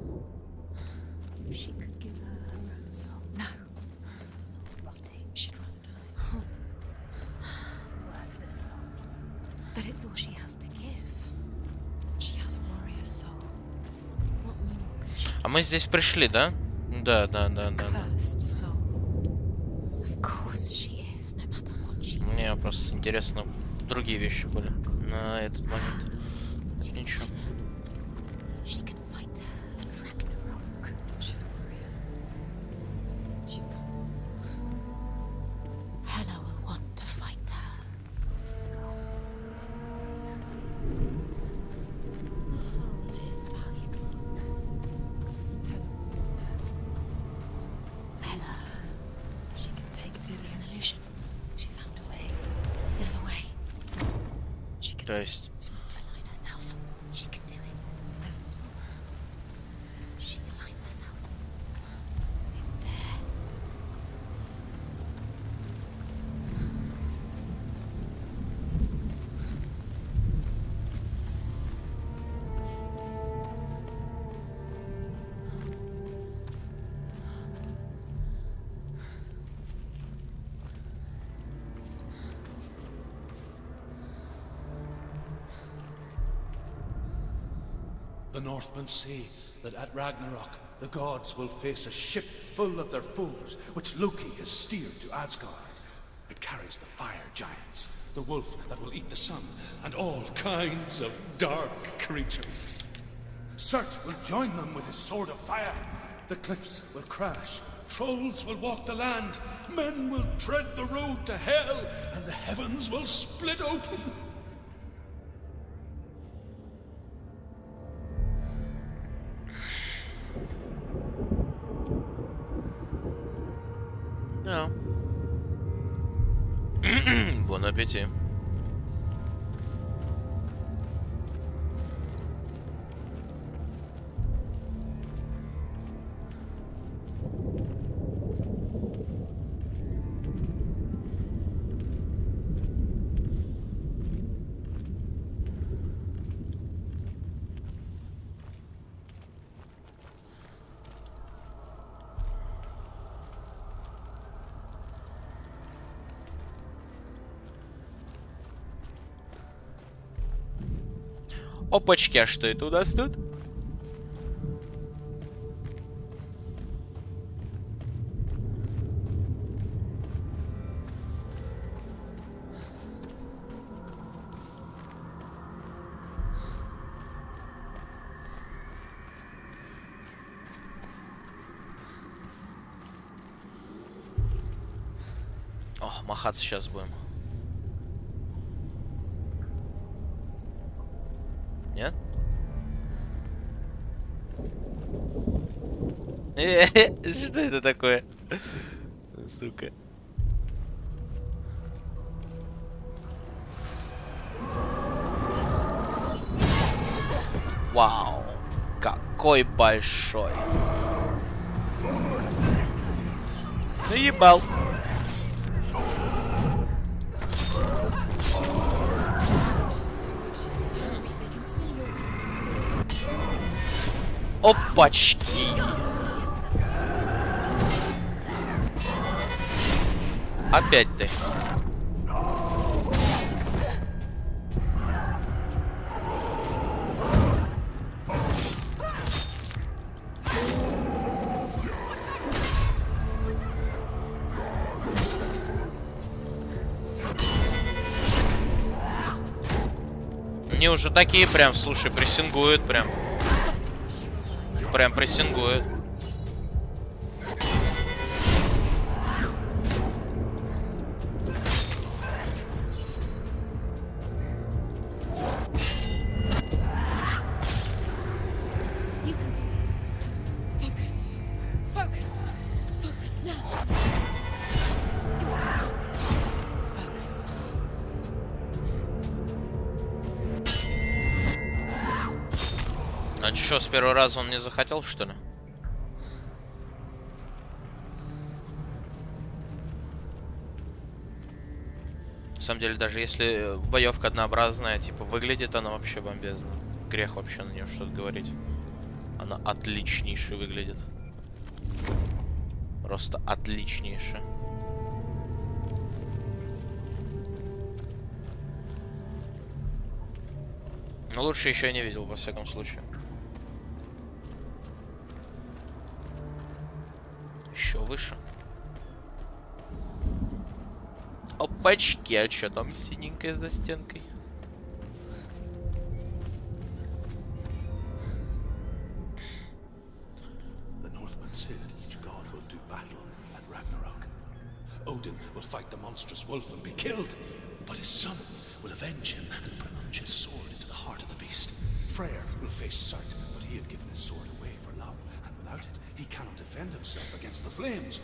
If she could give her her own soul. No. Her soul's rotting. She'd rather die. It's a worthless soul. But it's all she has to give. She has a warrior soul. What more could she А мы здесь пришли, да? Да. cursed soul? Of course she is, no matter what she does. Мне просто интересно, другие вещи были на этот момент. Ничего. She can fight her at Ragnarok. She's a warrior. She's gods. Hela will want to fight her. Strong. Her soul is valuable. Hela. She can take it as an illusion. She's found a way. There's a way. She can. То есть She must align herself. She can do it. There's the door. She aligns herself. It's there. The Northmen say that at Ragnarok, the gods will face a ship full of their foes, which Loki has steered to Asgard. It carries the fire giants, the wolf that will eat the sun, and all kinds of dark creatures. Surt will join them with his sword of fire. The cliffs will crash, trolls will walk the land, men will tread the road to hell, and the heavens will split open. Да. Бон аппетит. Опачки, а что это у нас тут? О, махаться сейчас будем. Нет? Что это такое? Сука. Вау. Какой большой. Наебал. Опачки. Опять ты. Они уже такие прям, слушай, прессингуют прям. Прям прессингуют. You can do this. Focus. Focus. Focus now. You're strong. Focus. А чё, с первого раза он не захотел, что ли? На самом деле, даже если боевка однообразная, типа, выглядит она вообще бомбезно. Грех вообще на нее что-то говорить. Она отличнейше выглядит. Просто отличнейше. Но лучше еще не видел, во всяком случае. Еще выше. Опачки, а что там синенькое за стенкой? The Northmen said each god will do battle at Ragnarok. Odin will fight the monstrous wolf and be killed, but his son will avenge him and plunge his sword into the heart of the beast. Freyr will face Surt, but he had given his sword away for love, and without it, he cannot defend himself against the flames.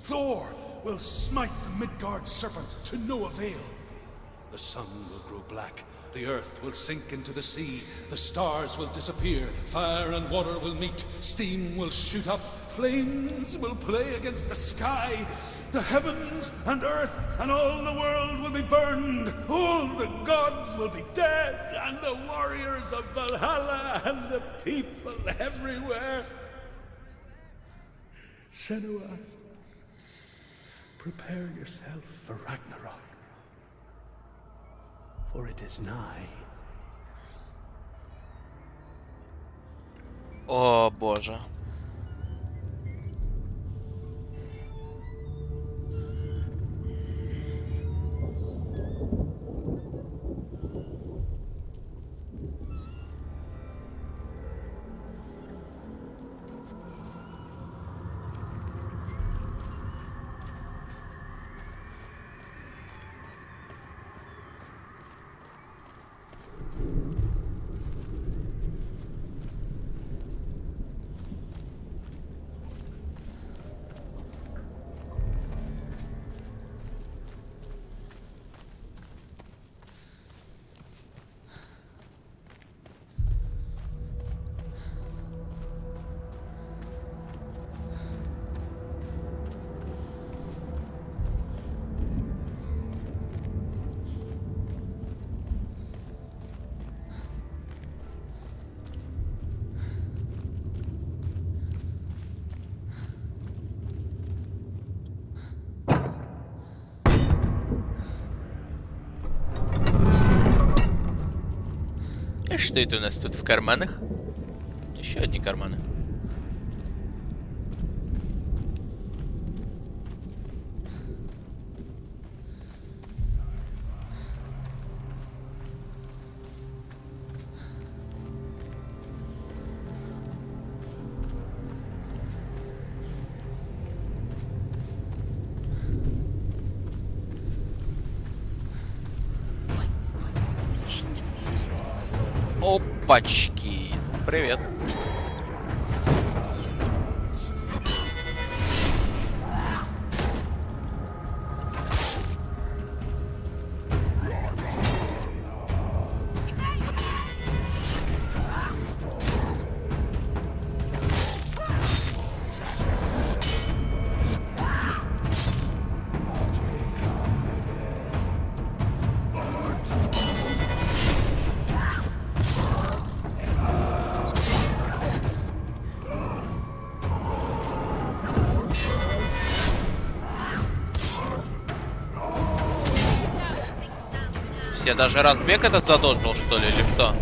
Thor will smite the Midgard serpent to no avail. The sun will grow black, the earth will sink into the sea, the stars will disappear, fire and water will meet, steam will shoot up, flames will play against the sky, the heavens and earth and all the world will be burned, all the gods will be dead, and the warriors of Valhalla and the people everywhere. Senua, prepare yourself for Ragnarok, for it is nigh. О, боже. И что это у нас тут в карманах? Еще одни карманы. Опачки. Привет. Я даже разбег этот задолжил, что ли, или что?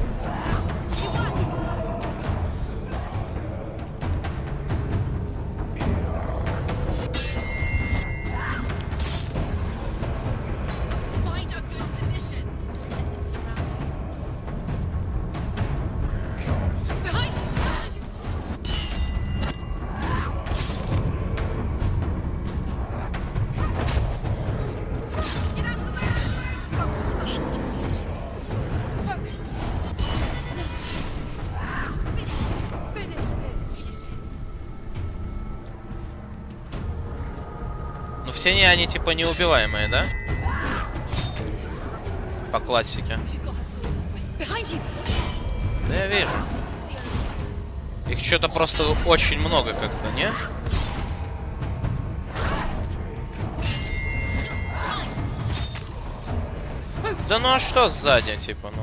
Ну все они типа неубиваемые, да? По классике. Да я вижу. Их что-то просто очень много как-то, не? Да ну а что сзади, типа, ну?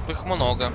Их много.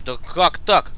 Да как так?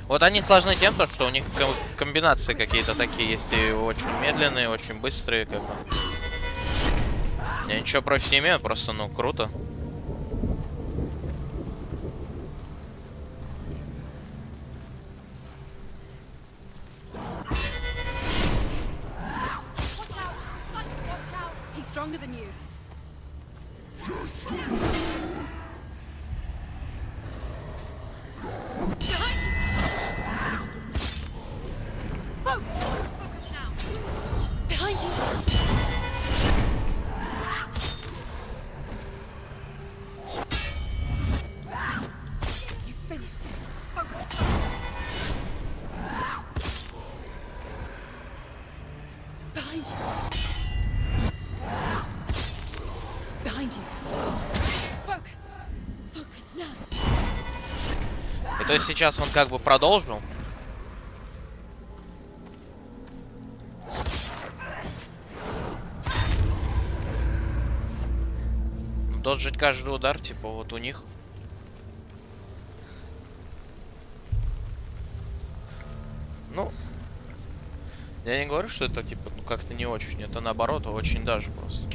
Вот они сложны тем, что у них комбинации какие-то такие есть, и очень медленные, очень быстрые, как бы. Я ничего против не имею, просто, ну, круто. И то есть сейчас он как бы продолжил. Доджить каждый удар, типа вот у них. Ну, я не говорю, что это типа, ну как-то не очень. Это наоборот, очень даже просто.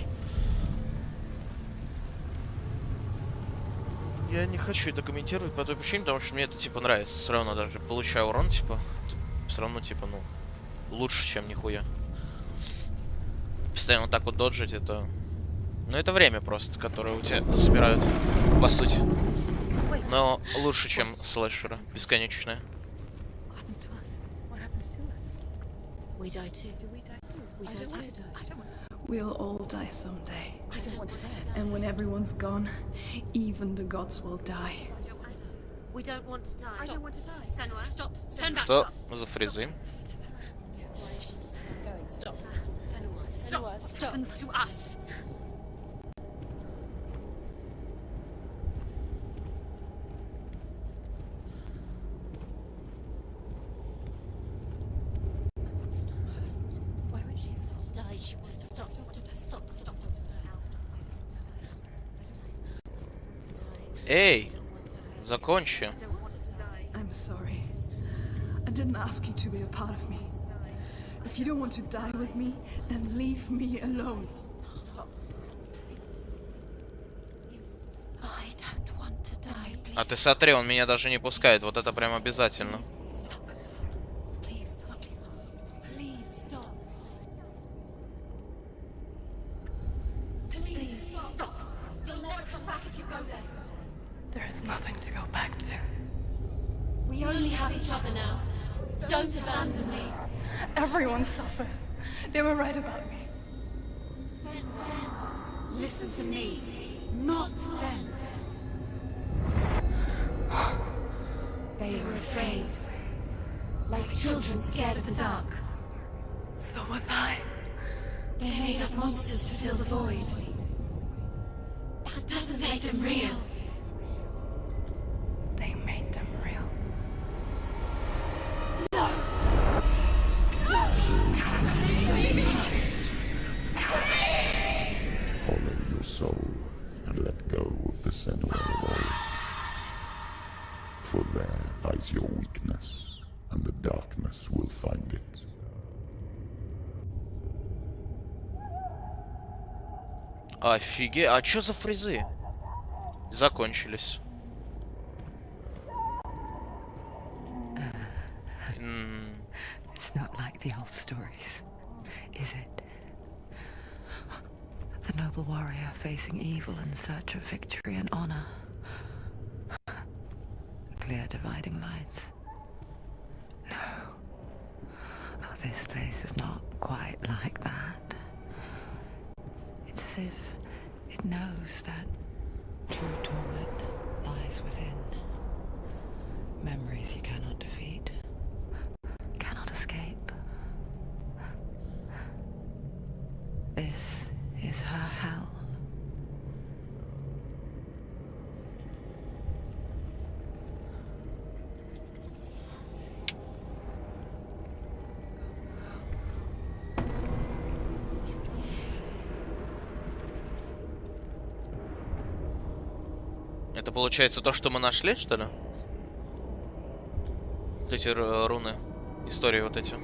Я не хочу это комментировать по той причине, потому что мне это типа нравится. Все равно даже получаю урон, типа. Все равно, типа, ну, лучше, чем нихуя. Постоянно так вот доджить, это. Ну, это время просто, которое у тебя собирают, по сути. Но лучше, чем слэшеры. Бесконечные. We'll all die someday. And when everyone's gone, even the gods will die. We don't want to die. I don't want to die. Senua, stop. Turn back. Что за фризы? Stop. Senua, stop. What happens to us? Stop her. Why would she stop to die? She wants to stop. Stop. Эй, закончи. I'm sorry. I didn't ask you to be a part of me. If you don't want to die with me, then leave me alone. I don't want to die, please. А ты смотри, он меня даже не пускает. Вот это прям обязательно. Please stop. Please stop. Please stop. There's nothing to go back to. We only have each other now. Don't abandon me. Everyone suffers. They were right about me. Listen to me, not them. They were afraid. Like children scared of the dark. So was I. They made up monsters to fill the void. That doesn't make them real. They made them real. Follow your soul and let go of the center of all. For there lies your weakness, and the darkness will find it. Офигеть, а чё за фризы? Закончились. It's not like the old stories, is it? The noble warrior facing evil in search of victory and honor. Clear dividing lines. No. Oh, this place is not quite like that. It's as if it knows that true torment lies within. Memories you cannot defeat, cannot escape. This is her hell. Это получается то, что мы нашли, что ли? Вот эти руны. Истории вот эти.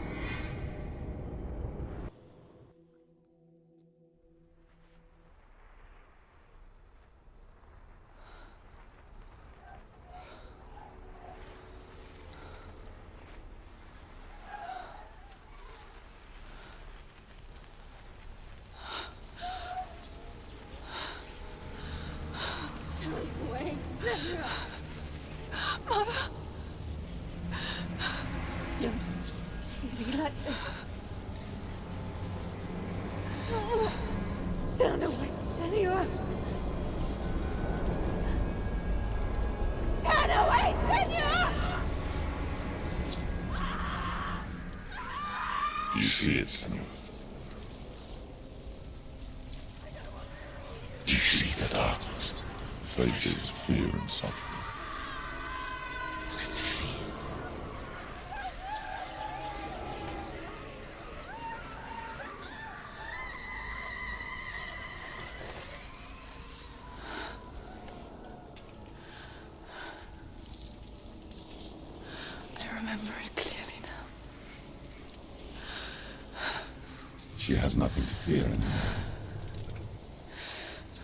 Be like this. Turn away, Senor. Turn away, Senor! Do you see it, Senor? Do you see the darkness? Faces fear and suffering. I can see it. I remember it clearly now. She has nothing to fear anymore.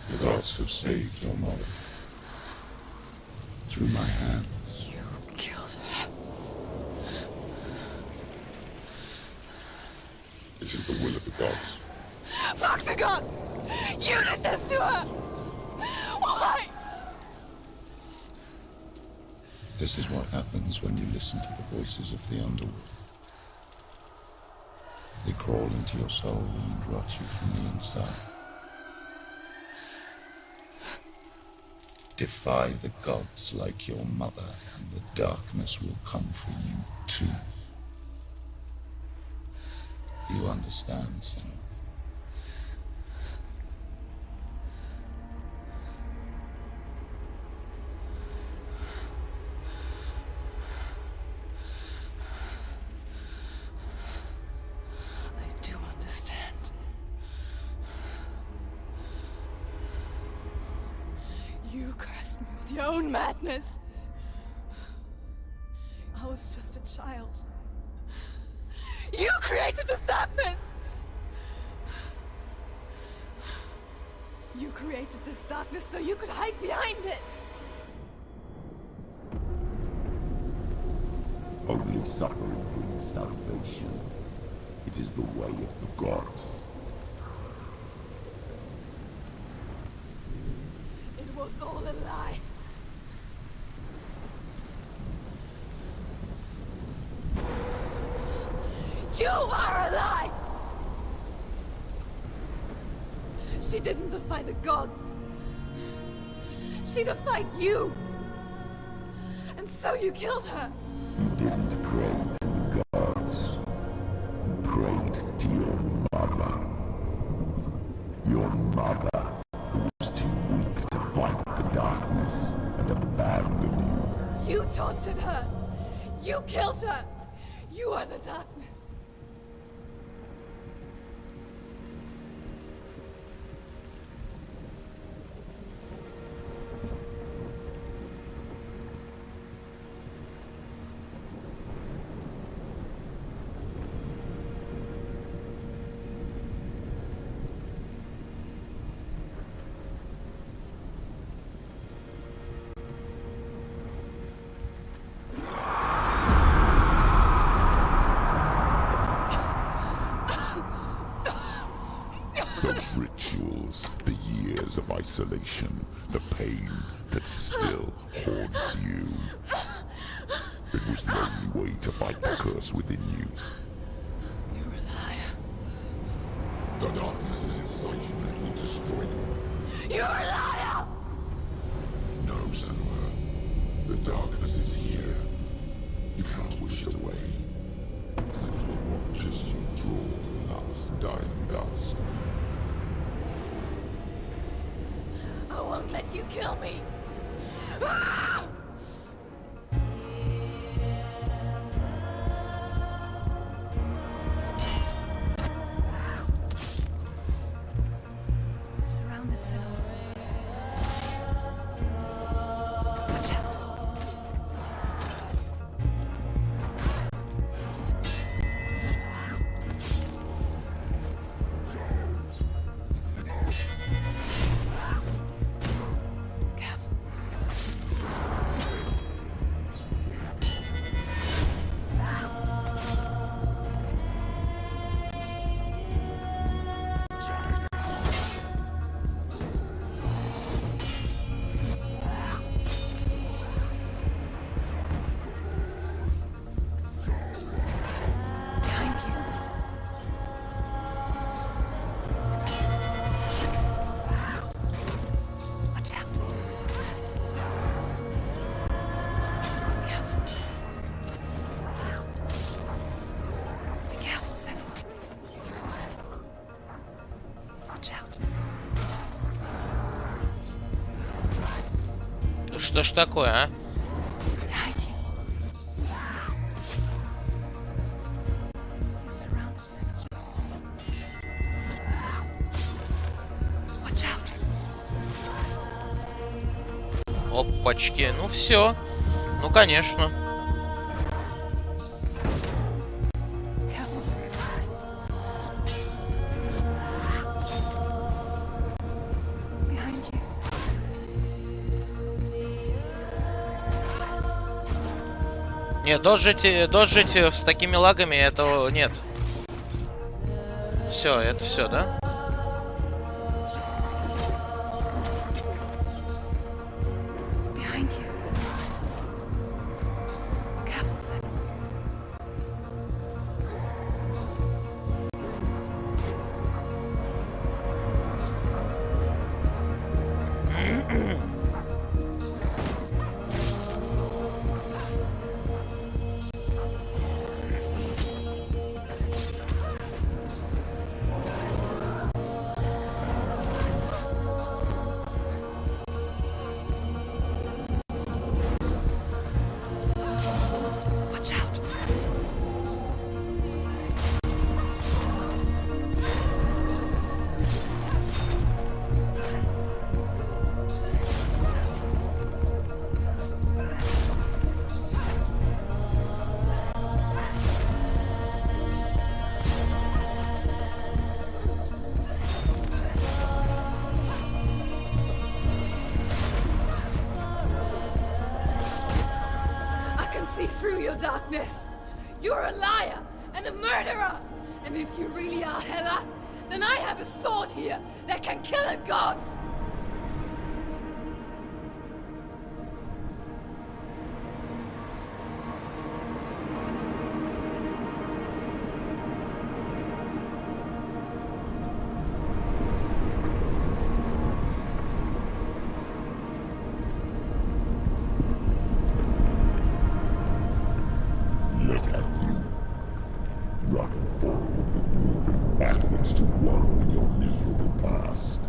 The gods have saved your mother. Through my hand. You killed her. It is the will of the gods. Fuck the gods! You did this to her! Why? This is what happens when you listen to the voices of the underworld. They crawl into your soul and rot you from the inside. Defy the gods like your mother, and the darkness will come for you too. You understand, son? I do understand. You cursed me with your own madness. I was just a child. You created this darkness! You created this darkness so you could hide behind it! Only suffering brings salvation. It is the way of the gods. It was all a lie. are a lie! She didn't defy the gods. She defied you. And so you killed her. You didn't pray to the gods. You prayed to your mother. Your mother, who was too weak to fight the darkness and abandon you. You tortured her. You killed her. You are the darkness. Those rituals, the years of isolation, the pain that still haunts you. It was the only way to fight the curse within you. You're a liar. The darkness is inside you and it will destroy you. You're a liar! No, Senua. The darkness is here. You cannot wish it away. And it will watch as you draw the last dying gasp. I won't let you kill me. Ah! Surrounded, Senua. Watch out. Careful. Behind you. Watch out. Careful. Be careful, Senua. Watch out. Что ж такое, а? Behind you. You're surrounded, Senua. Watch out. Опачки. Ну все. Ну конечно. Careful. Behind you. Нет, доджить с такими лагами, это нет. Все, это все, да? Behind you. Careful, Senua. Watch out. I can see through your darkness. You're a liar and a murderer. And if you really are Hela, then I have a sword here that can kill a god. running forward, moving backwards to wallow in your miserable past.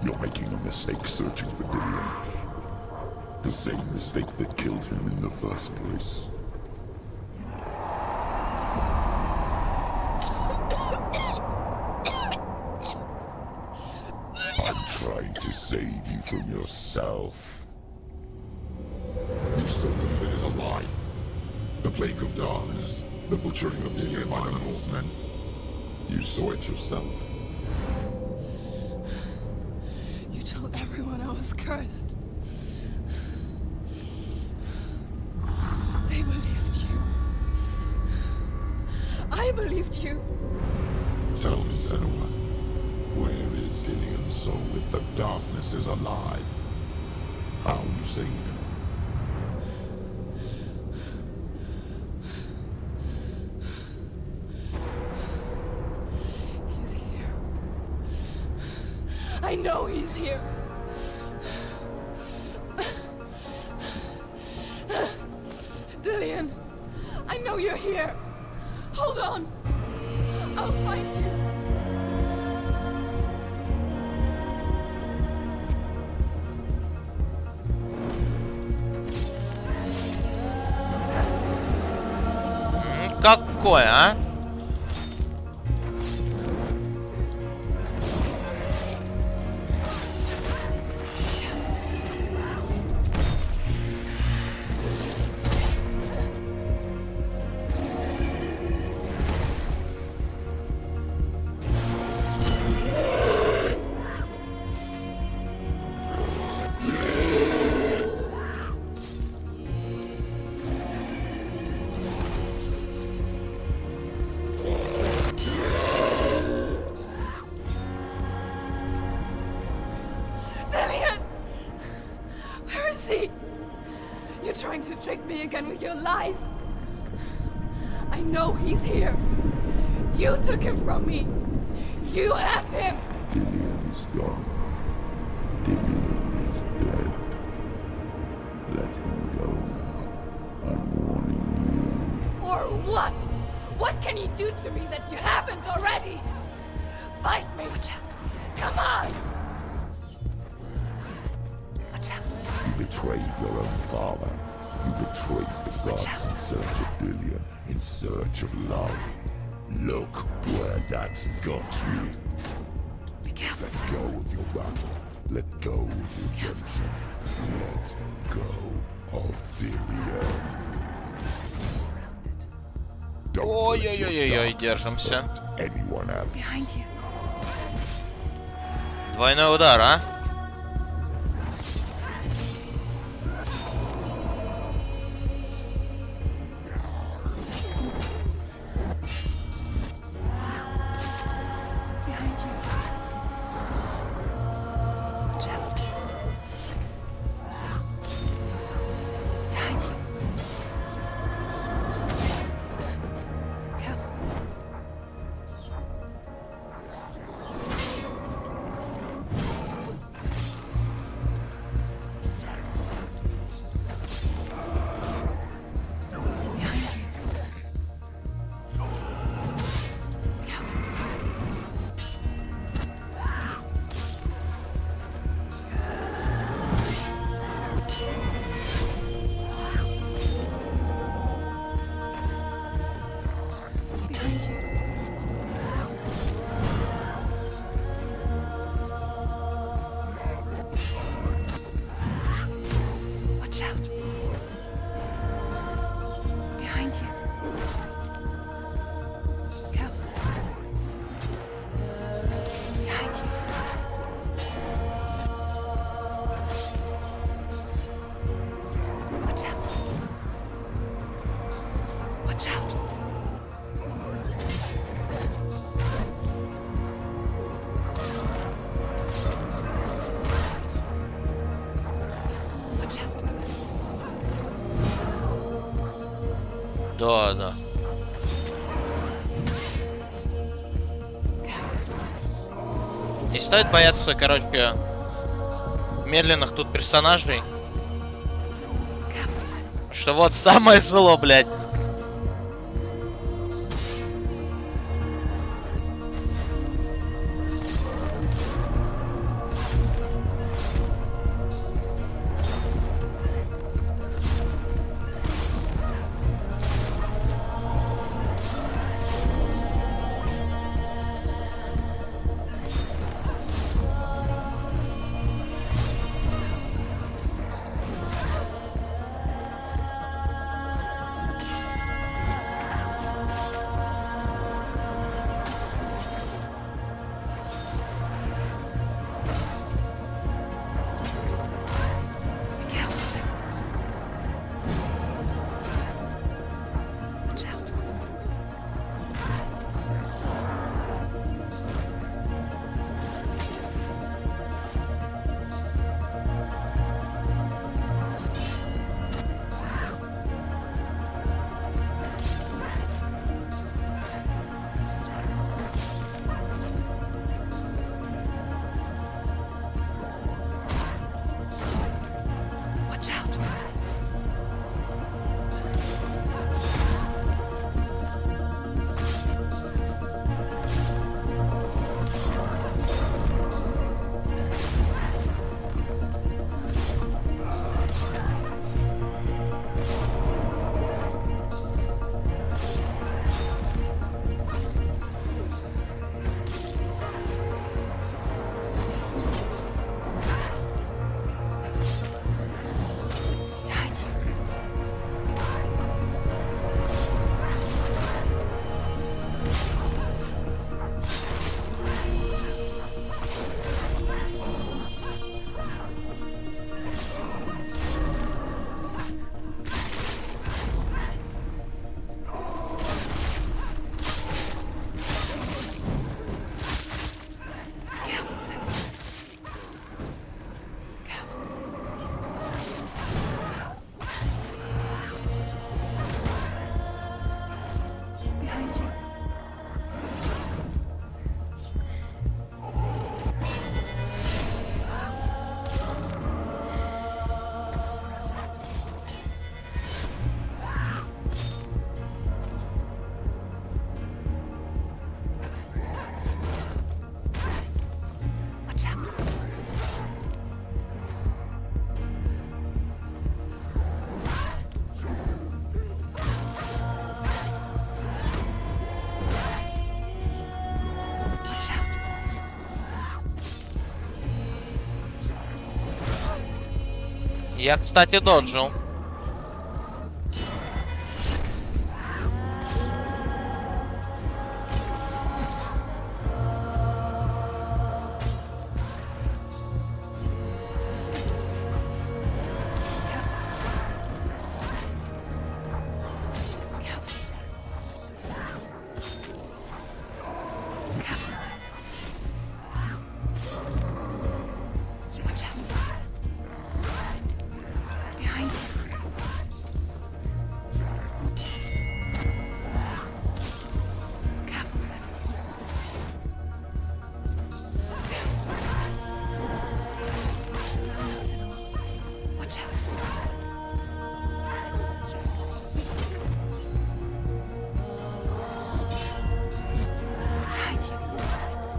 You're making a mistake searching for Dillion. The same mistake that killed him in the first place. I'm trying to save you from yourself. You still believe it is a lie? The plague of darkness, the butchering of Dillion by the Northmen. You saw it yourself. You told everyone I was cursed. They believed you. I believed you. Tell me, Senua, where is Dillion's soul if the darkness is alive? How you saved him? He's here. I know he's here. Dillion, I know you're here. Hold on. I'll find you. Какой, а? Dillion! Where is he? You're trying to trick me again with your lies. I know he's here. You took him from me. You have him. Dillion is gone. Dillion is dead. Let him go now. I'm warning you. Or what? What can you do to me that you haven't already? Fight me. Come on. You betrayed your own father. You betrayed the gods in search of Dillion, in search of love. Look where that's got you. Be careful. Let go of your battle. Let go of redemption. Let go of Dillion. Don't let your Ой-ой-ой-ой, darkness держимся. hurt anyone else. Behind you. Двойной удар, а? Behind you. Watch out. Behind you. Careful. Behind you. Watch out. Behind you. Careful. Behind you. Watch out. Watch out. Watch out. Да, да. Не стоит бояться, короче, медленных тут персонажей. Careful, son. Что вот самое зло, блядь. Я, кстати, доджил.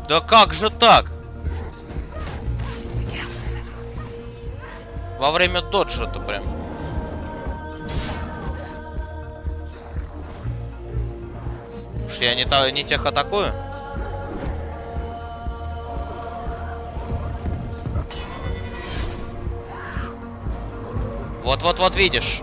Да как же так? Во время доджа-то прям. Уж я не тех атакую? Вот-вот-вот видишь.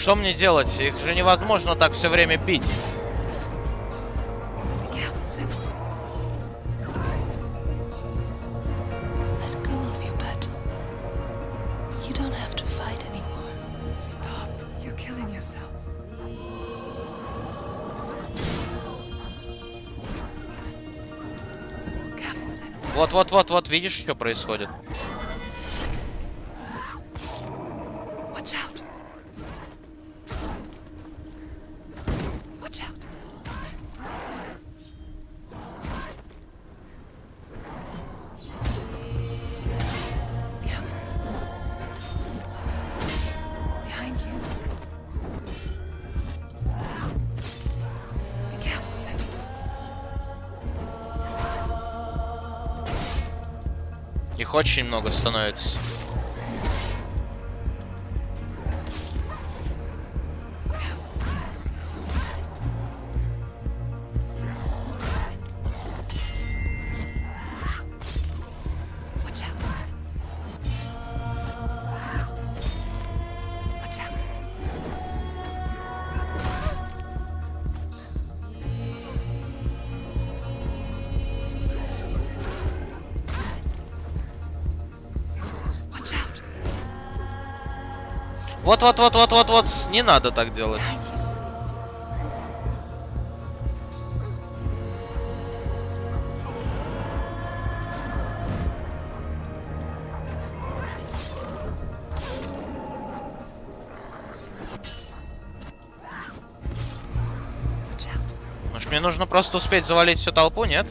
Что мне делать? Их же невозможно так все время бить. Вот, видишь, что происходит? Их очень много становится. Вот, не надо так делать. Может, мне нужно просто успеть завалить всю толпу, нет?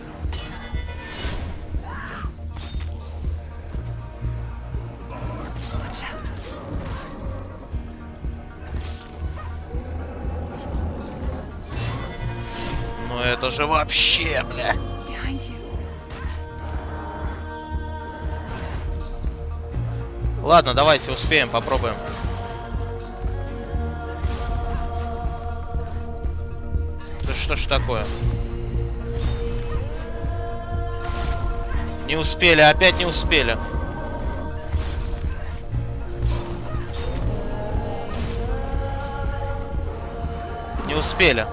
Ну это же вообще, бля. Ладно, давайте успеем, попробуем. Да что ж такое? Не успели, опять не успели. Не успели.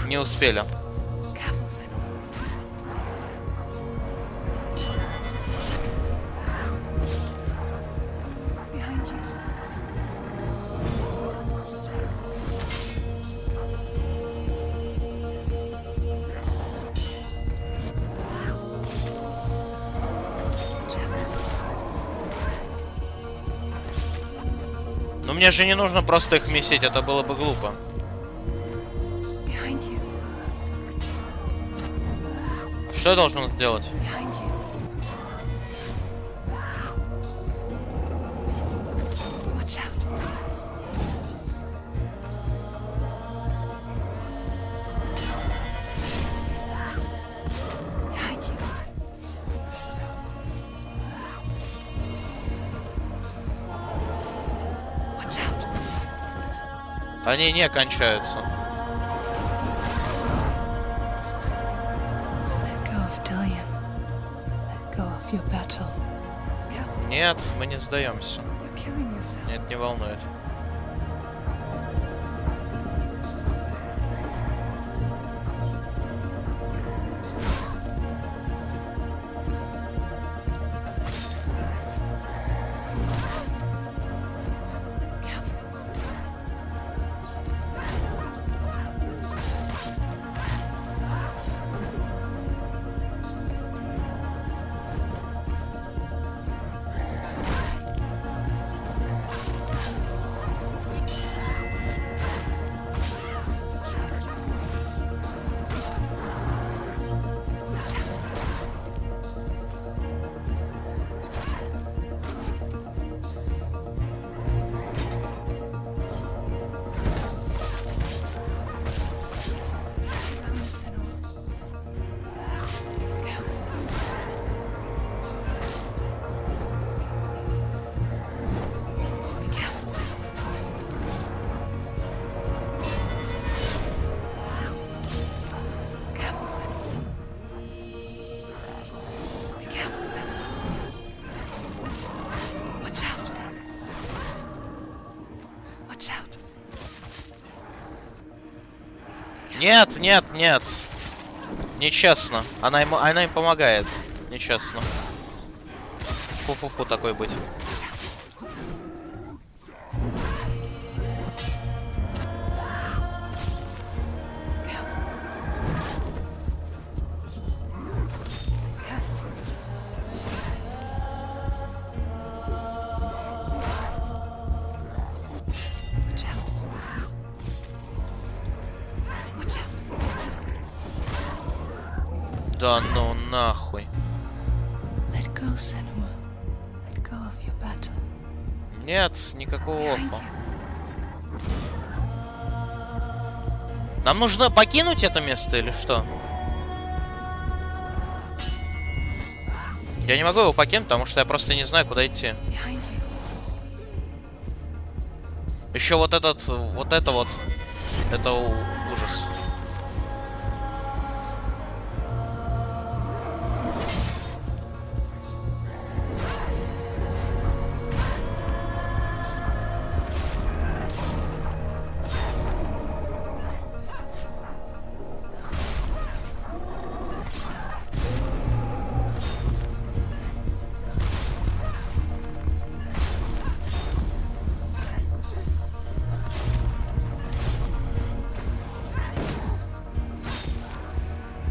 Не успели. Но мне же не нужно просто их месить, это было бы глупо. Что я должен сделать? Они не кончаются. Нет, мы не сдаемся. Нет, не волнует. Нет, нет, нет. Нечестно. Она им помогает. Нечестно. Фу-фу-фу такой быть. Да ну нахуй. Нет, никакого оффа. Нам нужно покинуть это место или что? Я не могу его покинуть, потому что я просто не знаю, куда идти. Еще вот это вот. Это ужас.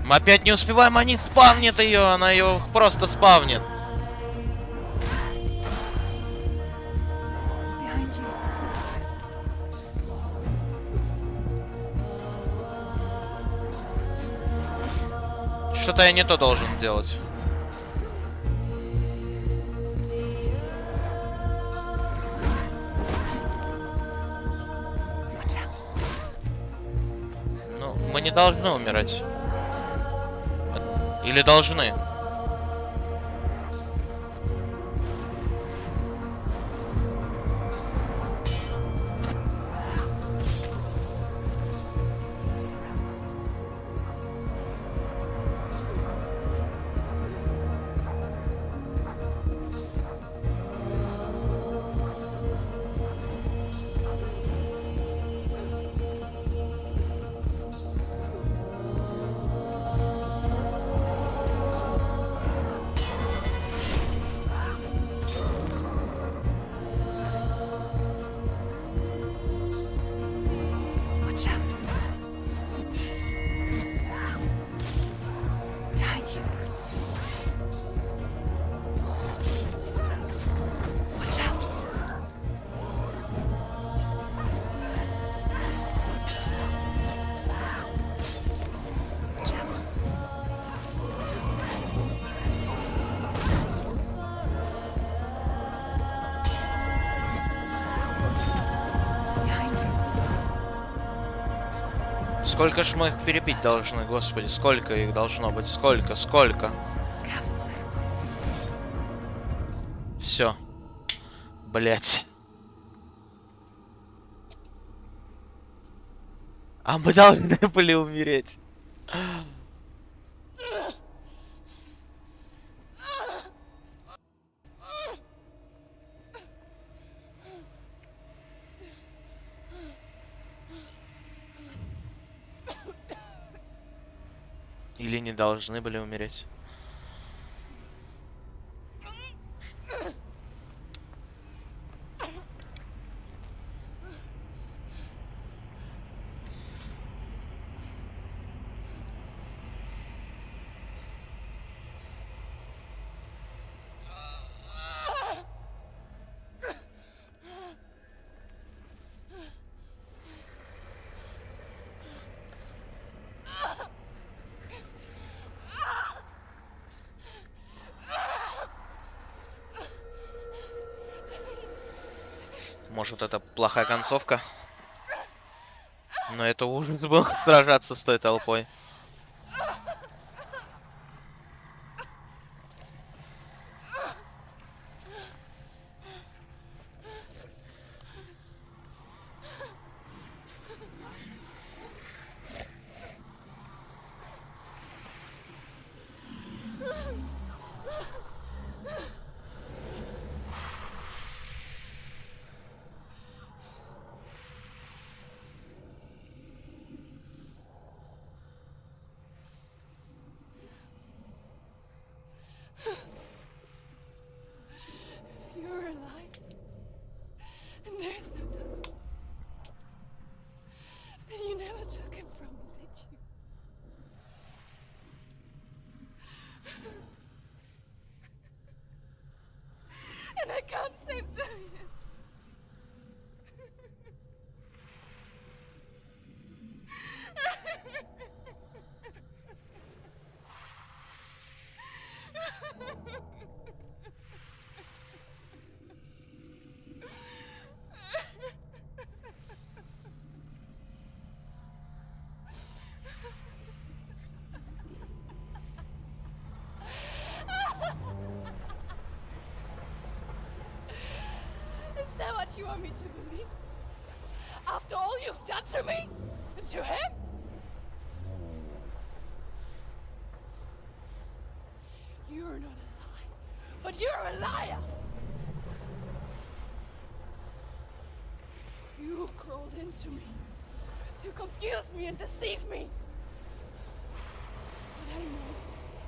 Мы опять не успеваем, они спавнит ее, она ее просто спавнит. Что-то я не то должен делать. Ну, мы не должны умирать. Или должны? Watch out. Behind you. Watch out. Watch out. Behind you. Сколько ж мы их перебить должны, господи, сколько их должно быть, сколько? Careful, sir. Все. Блять. А мы должны были умереть. Или не должны были умереть. Может, это плохая концовка? Но это ужас был сражаться с той толпой. If you're alive, and there's no doubt, then you never took him from me, did you? And I can't save doing it. Is that what you want me to believe? After all you've done to me? And to him? You're not a lie, but you're a liar! You crawled into me to confuse me and deceive me. But I know he's here.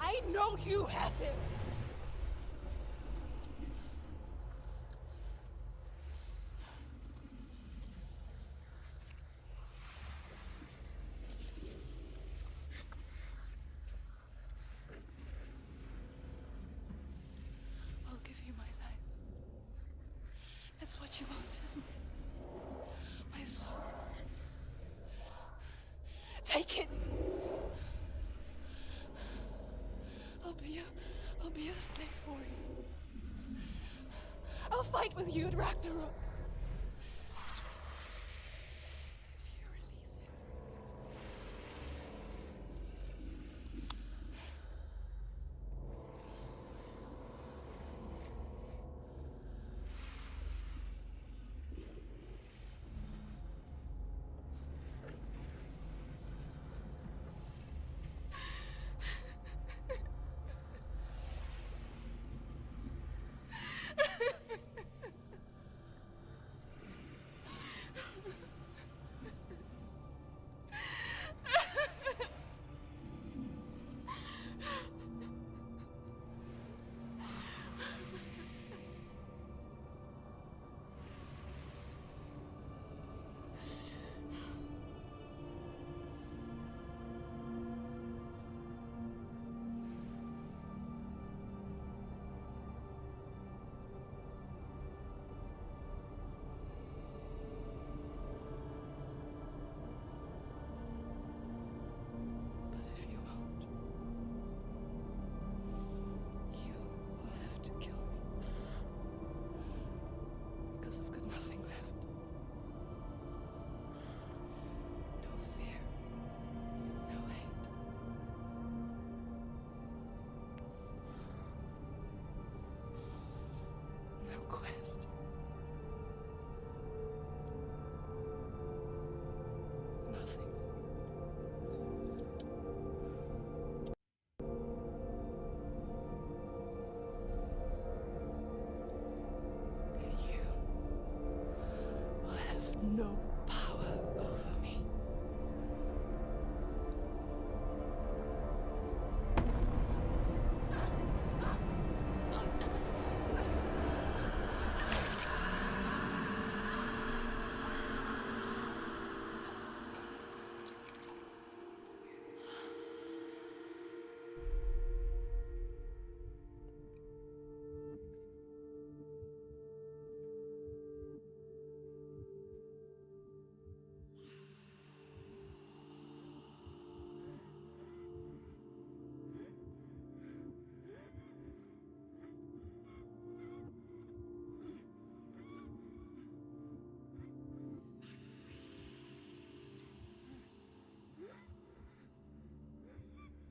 I know you have him. I'll give you my life. That's what you want, isn't it? My soul. Take it. I'll be a slave for you. I'll fight with you at Ragnarok. If you release him. But if you won't, you will have to kill me. Because I've got nothing left. No fear. No hate. No quest. Nothing. And you will have no power over me.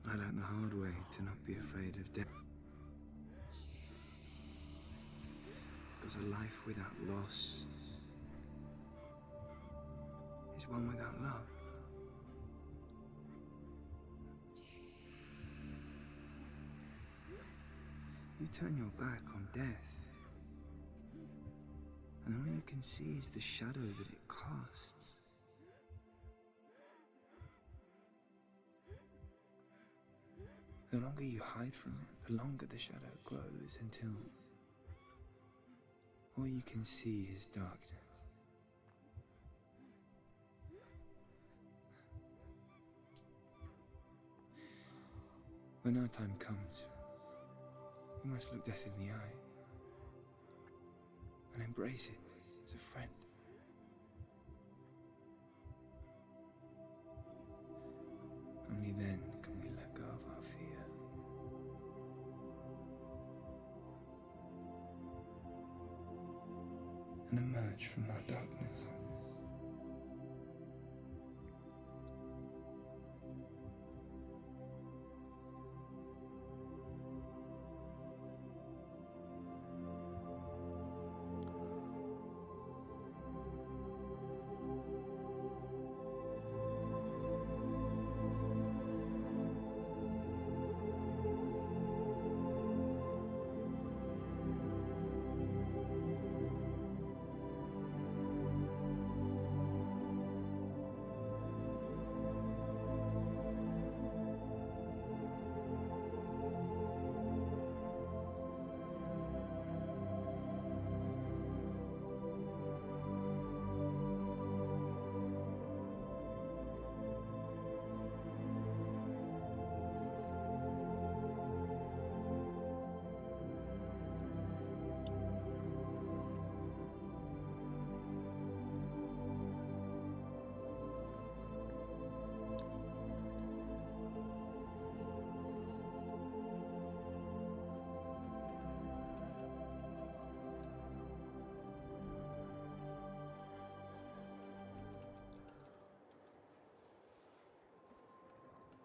I learned the hard way to not be afraid of death. Because a life without loss is one without love. You turn your back on death, and all you can see is the shadow that it casts. The longer you hide from it, the longer the shadow grows until all you can see is darkness. When our time comes, we must look death in the eye and embrace it as a friend. Only then can we let go of our fear. And emerge from our darkness.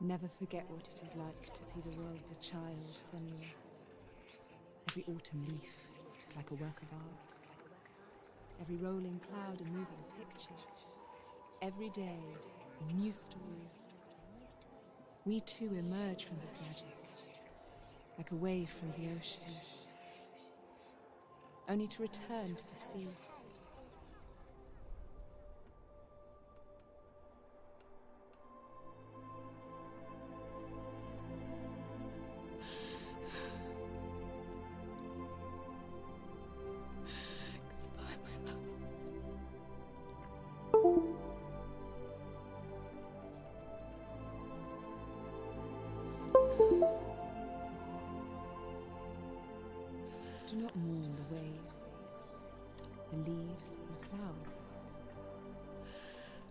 Never forget what it is like to see the world as a child, Senua. Every autumn leaf is like a work of art. Every rolling cloud a moving picture. Every day a new story. We too emerge from this magic, like a wave from the ocean, only to return to the sea. Do not mourn the waves, the leaves, and the clouds.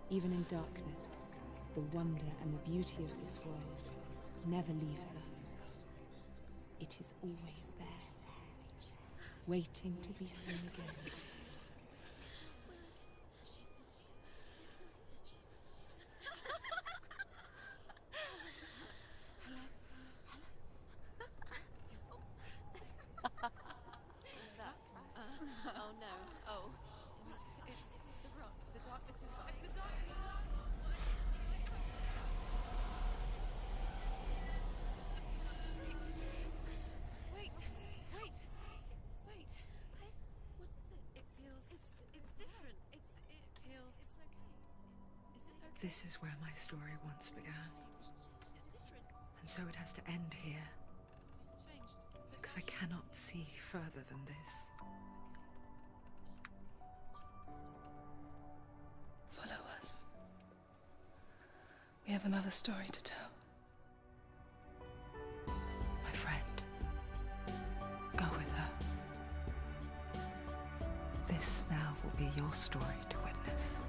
Even in darkness, the wonder and the beauty of this world never leaves us. It is always there, waiting to be seen again. This is where my story once began. And so it has to end here. Because I cannot see further than this. Follow us. We have another story to tell. My friend, go with her. This now will be your story to witness.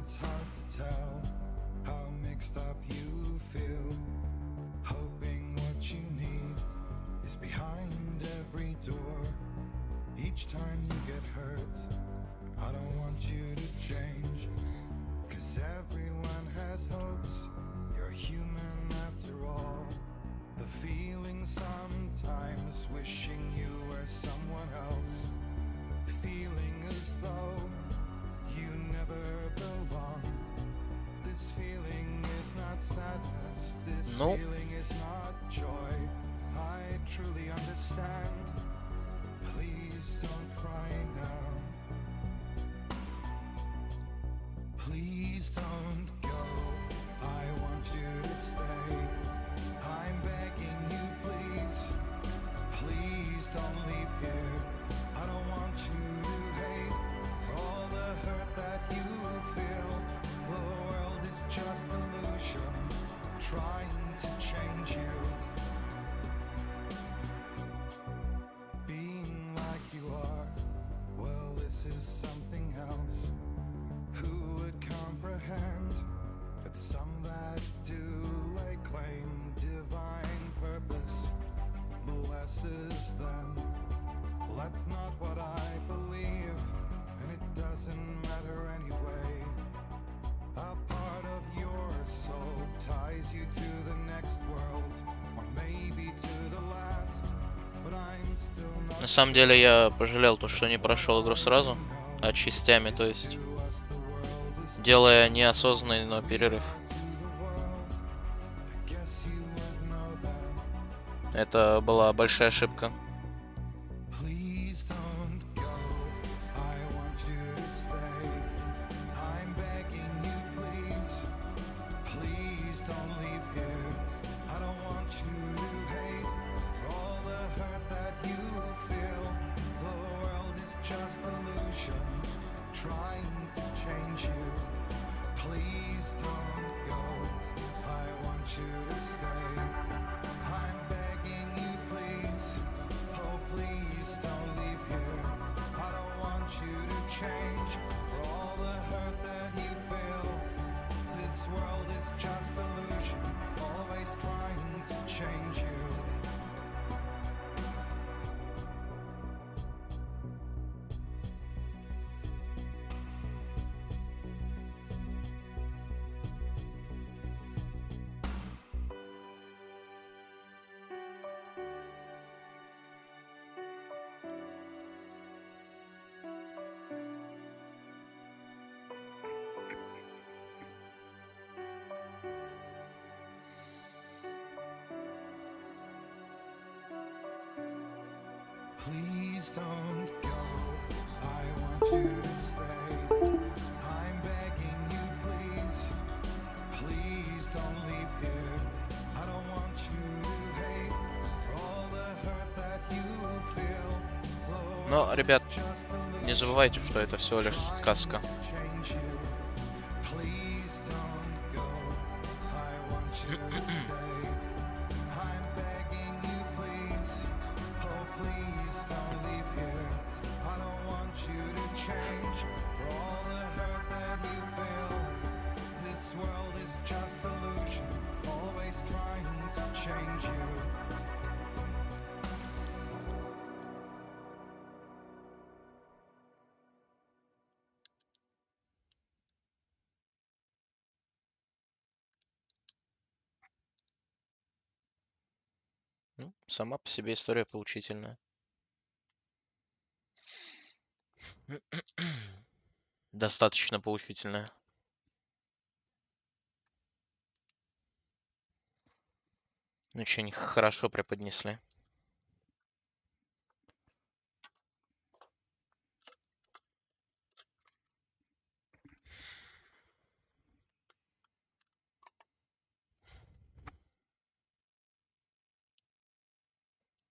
It's hard to tell how mixed up you feel, hoping what you need is behind every door. Each time you get hurt, I don't want you to change, 'cause everyone has hopes. You're human after all. The feeling sometimes wishing you were someone else, feeling as though you never belong. This feeling is not sadness, this feeling is not joy. I truly understand. Please don't cry now. Please don't go. I want you to stay. I'm begging you, please. Please don't leave here. I don't want you to hate for all the hurt that you feel. The world is just illusion, trying to change you. Being like you are, well, this is something else. Who would comprehend? But some that do lay claim divine purpose blesses them. Well, that's not what I believe, and it doesn't matter anyway. A part of your soul ties you to the next world, or maybe to the last, but I'm still not. На самом деле я пожалел то, что не прошел игру сразу, а частями, то есть делая неосознанный, но перерыв. Это была большая ошибка. Just illusion, trying to change you. Please don't go. I want you to stay. I'm begging you, please. Oh, please don't leave here. I don't want you to change for all the hurt that you feel. This world is just illusion, always trying to Please don't go. I want you to stay. I'm begging you, please. Please don't leave here. I don't want you to hate for all the hurt that you feel. Но, ребят, не забывайте, что это всего лишь сказка. Ну, сама по себе история поучительная. Достаточно поучительная. Очень хорошо преподнесли.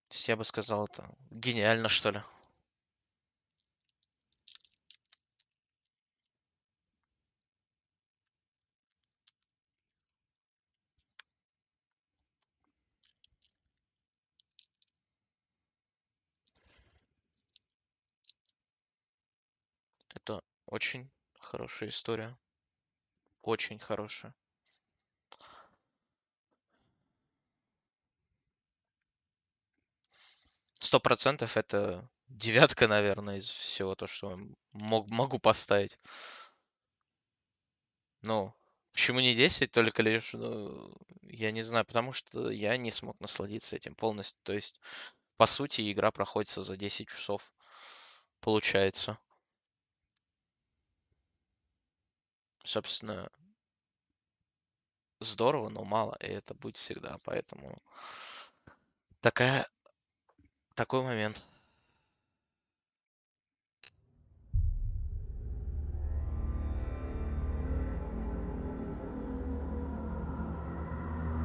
То есть я бы сказал, это гениально, что ли. Это очень хорошая история. Очень хорошая. 100% это девятка, наверное, из всего то, что могу поставить. Ну, почему не 10, только лишь, ну, я не знаю, потому что я не смог насладиться этим полностью. То есть, по сути, игра проходится за 10 часов, получается. Собственно, здорово, но мало, и это будет всегда, поэтому такой момент.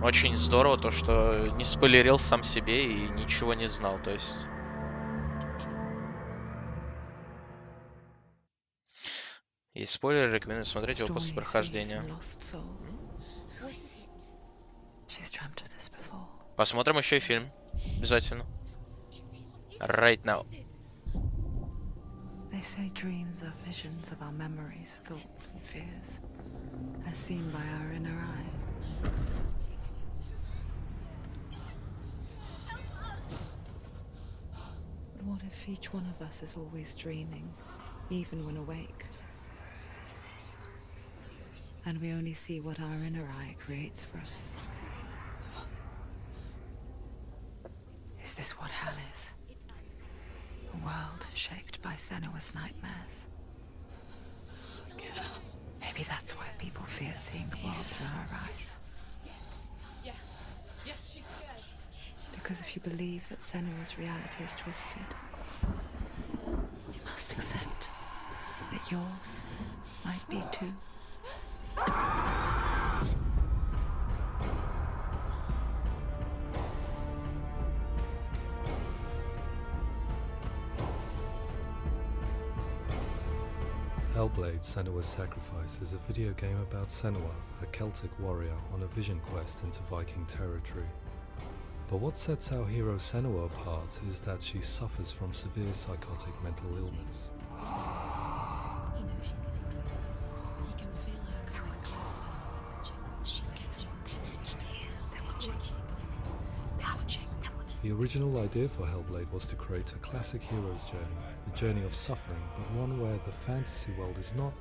Очень здорово то, что не спойлерил сам себе и ничего не знал, то есть... Есть спойлеры, рекомендую смотреть его после прохождения. Посмотрим еще и фильм. Обязательно. Right now. They say dreams are visions of our memories, thoughts and fears, as seen by our inner eye. But what if each one of us is always dreaming, even when awake? And we only see what our inner eye creates for us. Is this what hell is? A world shaped by Senua's nightmares. Maybe that's why people fear seeing the world through her eyes. Because if you believe that Senua's reality is twisted, you must accept that yours might be too. HELLBLADE: Senua's Sacrifice is a video game about Senua, a Celtic warrior on a vision quest into Viking territory. But what sets our hero Senua apart is that she suffers from severe psychotic mental illness. He knows she's getting closer. He can feel her coming closer. She's getting closer. They're watching. They're watching. The original idea for HELLBLADE was to create a classic hero's journey, a journey of suffering, but one where the fantasy world is not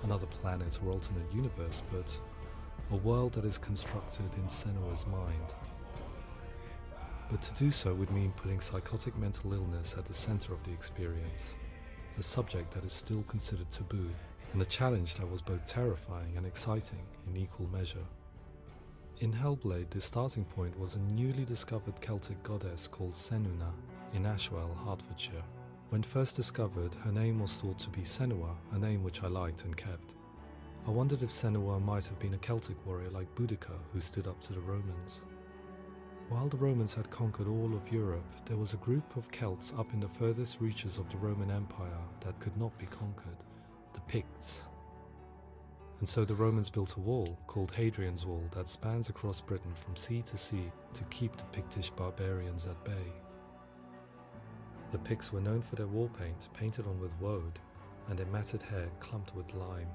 another planet or alternate universe, but a world that is constructed in Senua's mind. But to do so would mean putting psychotic mental illness at the center of the experience, a subject that is still considered taboo, and a challenge that was both terrifying and exciting in equal measure. In HELLBLADE, the starting point was a newly discovered Celtic goddess called Senuna, in Ashwell, Hertfordshire. When first discovered, her name was thought to be Senua, a name which I liked and kept. I wondered if Senua might have been a Celtic warrior like Boudica who stood up to the Romans. While the Romans had conquered all of Europe, there was a group of Celts up in the furthest reaches of the Roman Empire that could not be conquered, the Picts. And so the Romans built a wall, called Hadrian's Wall, that spans across Britain from sea to sea to keep the Pictish barbarians at bay. The Picts were known for their war paint, painted on with woad, and their matted hair clumped with lime.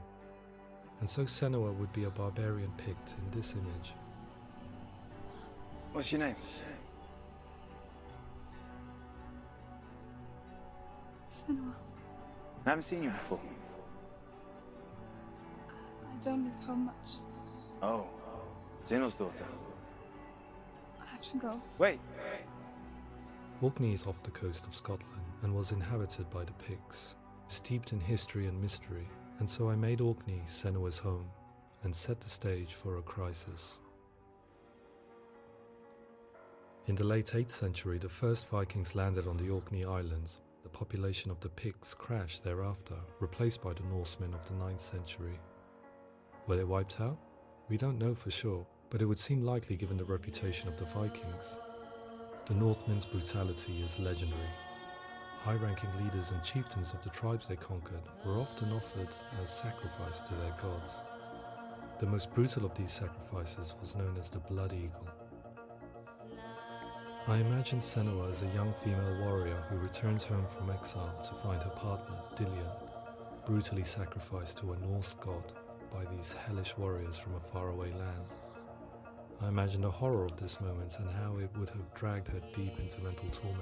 And so Senua would be a barbarian Pict in this image. What's your name? Senua. I haven't seen you before. I don't live home much. Oh, Zeno's daughter. I have to go. Wait. Orkney is off the coast of Scotland and was inhabited by the Picts, steeped in history and mystery, and so I made Orkney Senua's home and set the stage for a crisis. In the late 8th century, the first Vikings landed on the Orkney Islands. The population of the Picts crashed thereafter, replaced by the Norsemen of the 9th century. Were they wiped out? We don't know for sure, but it would seem likely given the reputation of the Vikings. The Northmen's brutality is legendary. High-ranking leaders and chieftains of the tribes they conquered were often offered as sacrifice to their gods. The most brutal of these sacrifices was known as the Blood Eagle. I imagine Senua as a young female warrior who returns home from exile to find her partner, Dillion, brutally sacrificed to a Norse god by these hellish warriors from a faraway land. I imagine the horror of this moment and how it would have dragged her deep into mental torment.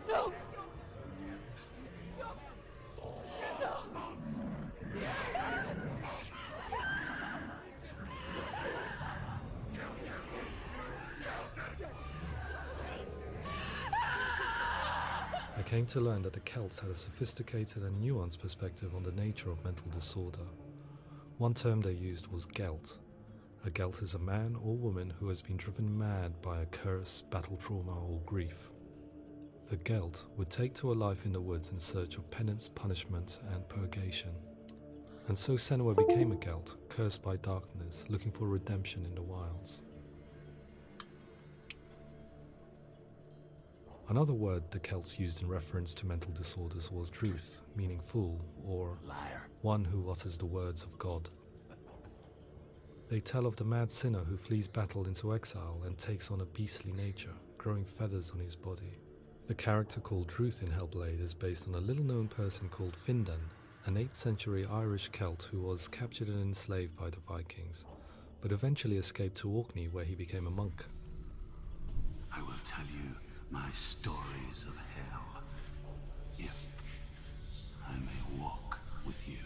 No! I came to learn that the Celts had a sophisticated and nuanced perspective on the nature of mental disorder. One term they used was Gelt. A Gelt is a man or woman who has been driven mad by a curse, battle trauma, or grief. The Gelt would take to a life in the woods in search of penance, punishment, and purgation. And so Senua became a Gelt, cursed by darkness, looking for redemption in the wilds. Another word the Celts used in reference to mental disorders was druth, meaning fool, or liar, one who utters the words of God. They tell of the mad sinner who flees battle into exile and takes on a beastly nature, growing feathers on his body. The character called Druth in HELLBLADE is based on a little-known person called Findan, an 8th century Irish Celt who was captured and enslaved by the Vikings, but eventually escaped to Orkney where he became a monk. I will tell you my stories of hell, if I may walk with you.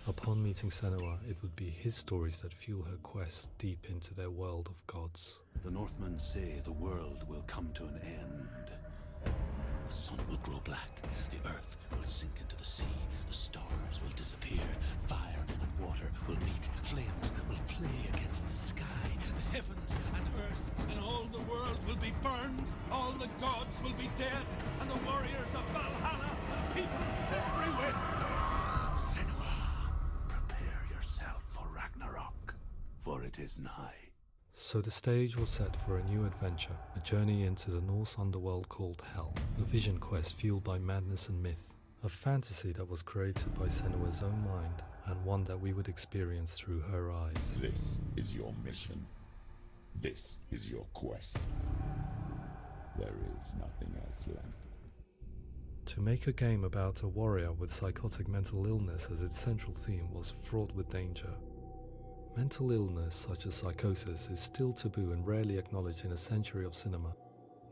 Upon meeting Senua, it would be his stories that fuel her quest deep into their world of gods. The Northmen say the world will come to an end. The sun will grow black, the earth will sink into the sea, the stars will disappear, fire and water will meet, flames will play against the sky, The heavens and earth and all the world will be burned, all the gods will be dead, and the warriors of Valhalla and people everywhere. Senua, prepare yourself for Ragnarok, for it is nigh. So the stage was set for a new adventure, a journey into the Norse underworld called Hell, a vision quest fueled by madness and myth, a fantasy that was created by Senua's own mind, and one that we would experience through her eyes. This is your mission. This is your quest. There is nothing else left. To make a game about a warrior with psychotic mental illness as its central theme was fraught with danger. Mental illness, such as psychosis, is still taboo and rarely acknowledged in a century of cinema,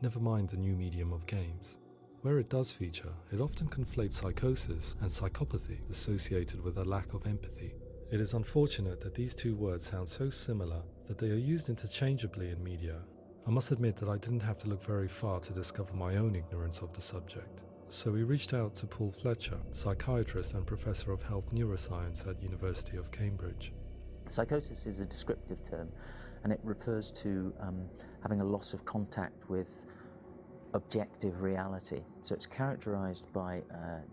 never mind the new medium of games. Where it does feature, it often conflates psychosis and psychopathy associated with a lack of empathy. It is unfortunate that these two words sound so similar that they are used interchangeably in media. I must admit that I didn't have to look very far to discover my own ignorance of the subject. So we reached out to Paul Fletcher, psychiatrist and professor of health neuroscience at University of Cambridge. Psychosis is a descriptive term, and it refers to having a loss of contact with objective reality. So it's characterized by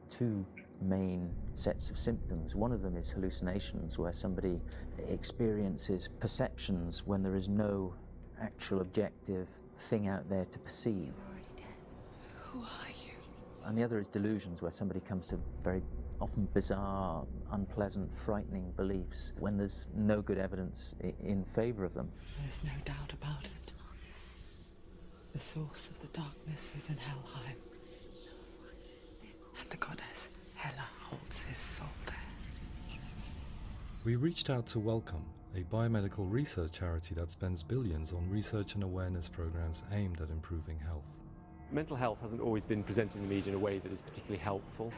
two main sets of symptoms. One of them is hallucinations, where somebody experiences perceptions when there is no actual objective thing out there to perceive. You're already dead. Who are you? And the other is delusions, where somebody comes to very often bizarre, unpleasant, frightening beliefs when there's no good evidence in favor of them. There's no doubt about it. The source of the darkness is in Helheim, and the goddess Hela holds his soul there. We reached out to Welcome, a biomedical research charity that spends billions on research and awareness programs aimed at improving health. Mental health hasn't always been presented in the media in a way that is particularly helpful.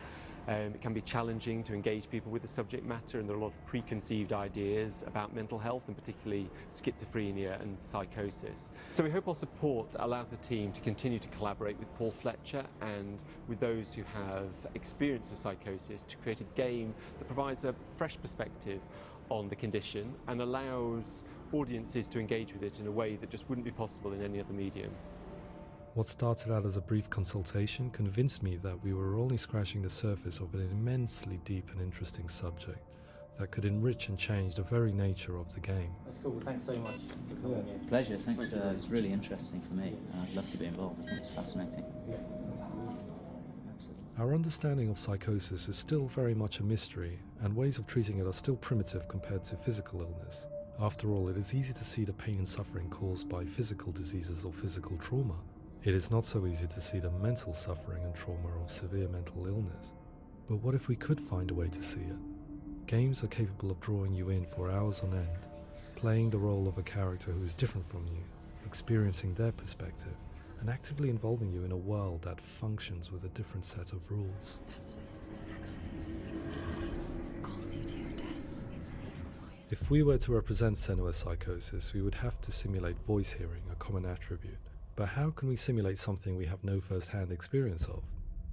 It can be challenging to engage people with the subject matter, and there are a lot of preconceived ideas about mental health, and particularly schizophrenia and psychosis. So we hope our support allows the team to continue to collaborate with Paul Fletcher and with those who have experience of psychosis to create a game that provides a fresh perspective on the condition and allows audiences to engage with it in a way that just wouldn't be possible in any other medium. What started out as a brief consultation convinced me that we were only scratching the surface of an immensely deep and interesting subject that could enrich and change the very nature of the game. That's cool. Thanks so much for coming here. Pleasure. Thanks. It's really interesting for me. I'd love to be involved. It's fascinating. Yeah, absolutely. Our understanding of psychosis is still very much a mystery, and ways of treating it are still primitive compared to physical illness. After all, it is easy to see the pain and suffering caused by physical diseases or physical trauma. It is not so easy to see the mental suffering and trauma of severe mental illness. But what if we could find a way to see it? Games are capable of drawing you in for hours on end, playing the role of a character who is different from you, experiencing their perspective, and actively involving you in a world that functions with a different set of rules. If we were to represent Senua's psychosis, we would have to simulate voice hearing, a common attribute. But how can we simulate something we have no first-hand experience of?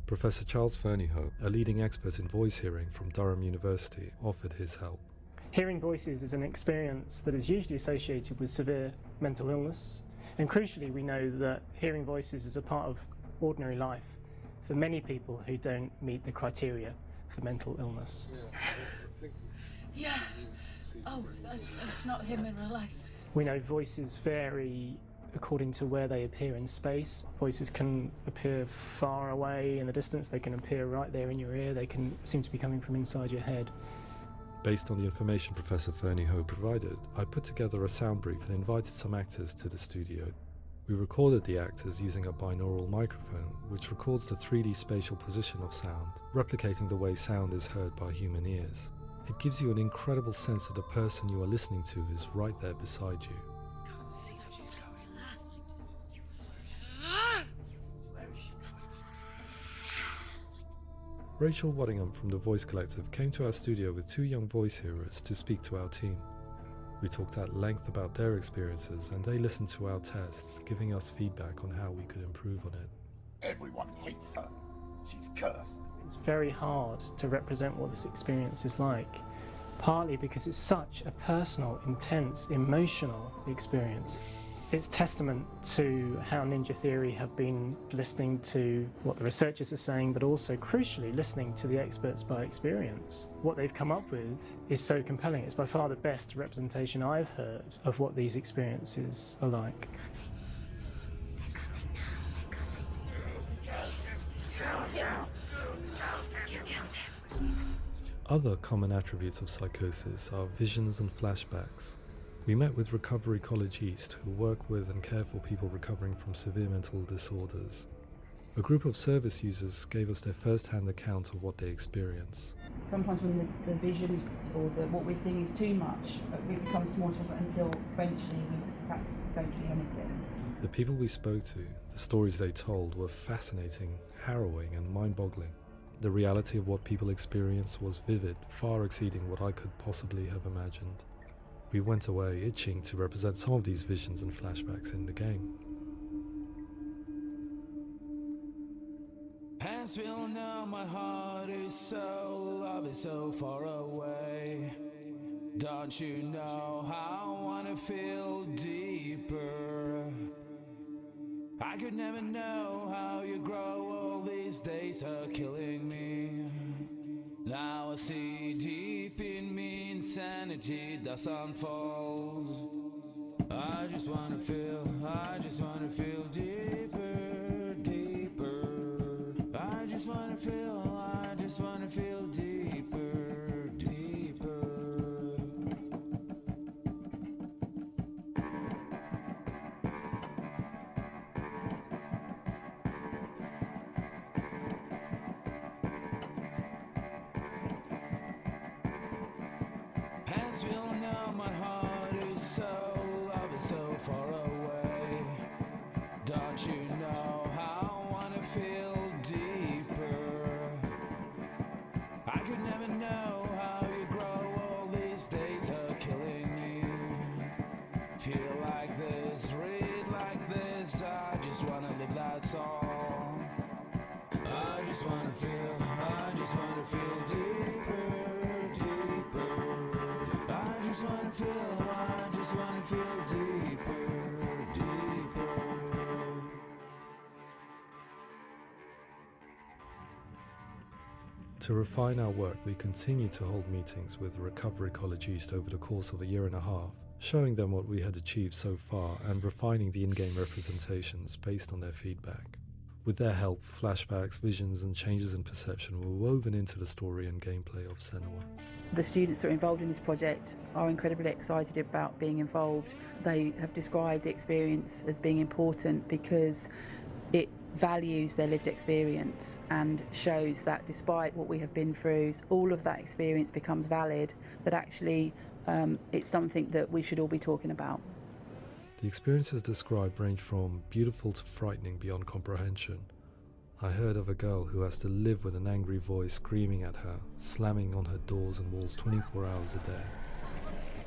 Professor Charles Fernyhough, a leading expert in voice hearing from Durham University, offered his help. Hearing voices is an experience that is usually associated with severe mental illness, and crucially we know that hearing voices is a part of ordinary life for many people who don't meet the criteria for mental illness. Yeah. Oh, that's not him in real life. We know voices vary according to where they appear in space. Voices can appear far away in the distance, they can appear right there in your ear, they can seem to be coming from inside your head. Based on the information Professor Fernyhough provided, I put together a sound brief and invited some actors to the studio. We recorded the actors using a binaural microphone, which records the 3D spatial position of sound, replicating the way sound is heard by human ears. It gives you an incredible sense that the person you are listening to is right there beside you. Can't see how she's going. Rachel Waddingham from the Voice Collective came to our studio with two young voice hearers to speak to our team. We talked at length about their experiences, and they listened to our tests, giving us feedback on how we could improve on it. Everyone hates her. She's cursed. It's very hard to represent what this experience is like, partly because it's such a personal, intense, emotional experience. It's testament to how Ninja Theory have been listening to what the researchers are saying, but also, crucially, listening to the experts by experience. What they've come up with is so compelling. It's by far the best representation I've heard of what these experiences are like. Other common attributes of psychosis are visions and flashbacks. We met with Recovery College East, who work with and care for people recovering from severe mental disorders. A group of service users gave us their first-hand account of what they experience. Sometimes when the visions or what we're seeing is too much, we become small until eventually we perhaps don't see anything. The people we spoke to, the stories they told, were fascinating, harrowing and mind-boggling. The reality of what people experience was vivid, far exceeding what I could possibly have imagined. We went away itching to represent some of these visions and flashbacks in the game. Hands feel numb, my heart is so, love is so far away. Don't you know how I wanna feel deeper? I could never know how you grow, all these days are killing me. Now I see deep in me insanity does unfold. I just wanna feel deeper, deeper. I just wanna feel deeper, deeper. Hands feel numb, my heart is so, love is so far away. Don't you know how I wanna feel deeper? I could never know how you grow, all these days are killing me. Feel like this, read like this, I just wanna live, that's all. I just wanna feel deeper, deeper. I just wanna feel deeper, deeper. To refine our work, we continue to hold meetings with Recovery College East over the course of a year and a half, showing them what we had achieved so far and refining the in-game representations based on their feedback. With their help, flashbacks, visions and changes in perception were woven into the story and gameplay of Senua. The students that are involved in this project are incredibly excited about being involved. They have described the experience as being important because it values their lived experience and shows that despite what we have been through, all of that experience becomes valid, that actually it's something that we should all be talking about. The experiences described range from beautiful to frightening beyond comprehension. I heard of a girl who has to live with an angry voice screaming at her, slamming on her doors and walls 24 hours a day.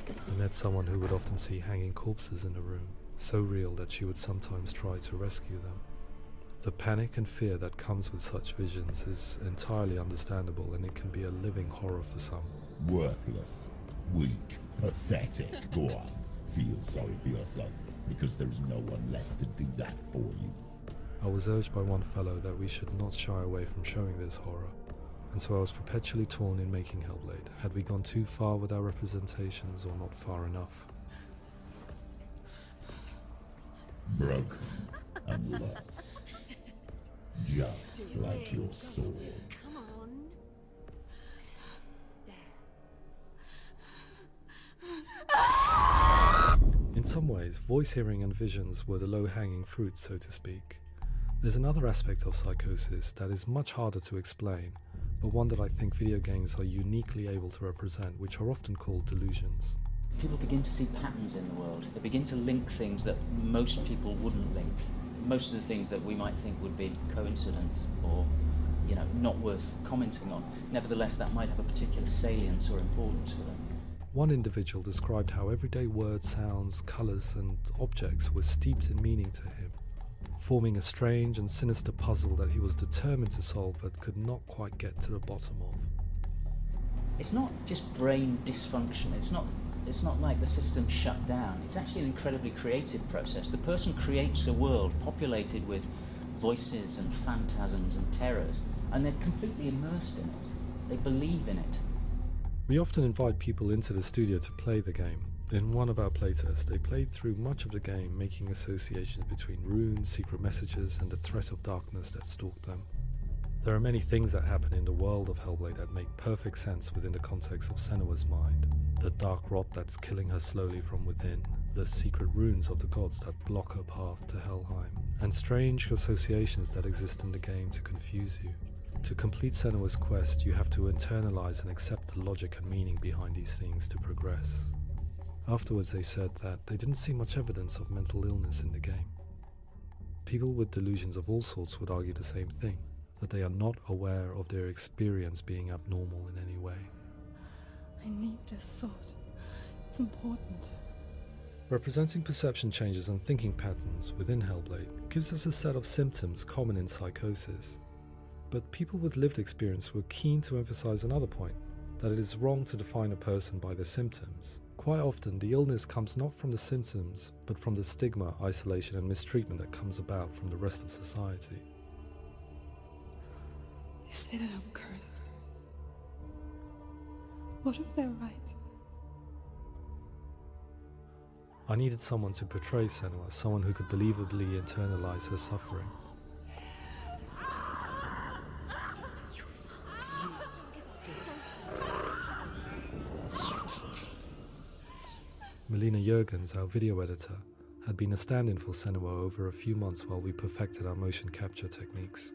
I met someone who would often see hanging corpses in a room, so real that she would sometimes try to rescue them. The panic and fear that comes with such visions is entirely understandable, and it can be a living horror for some. Worthless, weak, pathetic. Go on, feel sorry for yourself, because there's no one left to do that for you. I was urged by one fellow that we should not shy away from showing this horror, and so I was perpetually torn in making Hellblade. Had we gone too far with our representations or not far enough? Broken and lost. Just like your sword. Come on. In some ways, voice hearing and visions were the low-hanging fruit, so to speak. There's another aspect of psychosis that is much harder to explain, but one that I think video games are uniquely able to represent, which are often called delusions. People begin to see patterns in the world. They begin to link things that most people wouldn't link. Most of the things that we might think would be coincidence or, not worth commenting on. Nevertheless, that might have a particular salience or importance for them. One individual described how everyday words, sounds, colours and objects were steeped in meaning to him, forming a strange and sinister puzzle that he was determined to solve but could not quite get to the bottom of. It's not just brain dysfunction. It's not like the system shut down. It's actually an incredibly creative process. The person creates a world populated with voices and phantasms and terrors, and they're completely immersed in it. They believe in it. We often invite people into the studio to play the game. In one of our playtests, they played through much of the game, making associations between runes, secret messages, and the threat of darkness that stalked them. There are many things that happen in the world of Hellblade that make perfect sense within the context of Senua's mind. The dark rot that's killing her slowly from within, the secret runes of the gods that block her path to Helheim, and strange associations that exist in the game to confuse you. To complete Senua's quest, you have to internalize and accept the logic and meaning behind these things to progress. Afterwards they said that they didn't see much evidence of mental illness in the game. People with delusions of all sorts would argue the same thing, that they are not aware of their experience being abnormal in any way. I need this sword. It's important. Representing perception changes and thinking patterns within Hellblade gives us a set of symptoms common in psychosis. But people with lived experience were keen to emphasize another point, that it is wrong to define a person by their symptoms. Quite often, the illness comes not from the symptoms, but from the stigma, isolation and mistreatment that comes about from the rest of society. They say that I'm cursed. What if they're right? I needed someone to portray Senua, someone who could believably internalize her suffering. Melina Jurgens, our video editor, had been a stand-in for Senua over a few months while we perfected our motion capture techniques.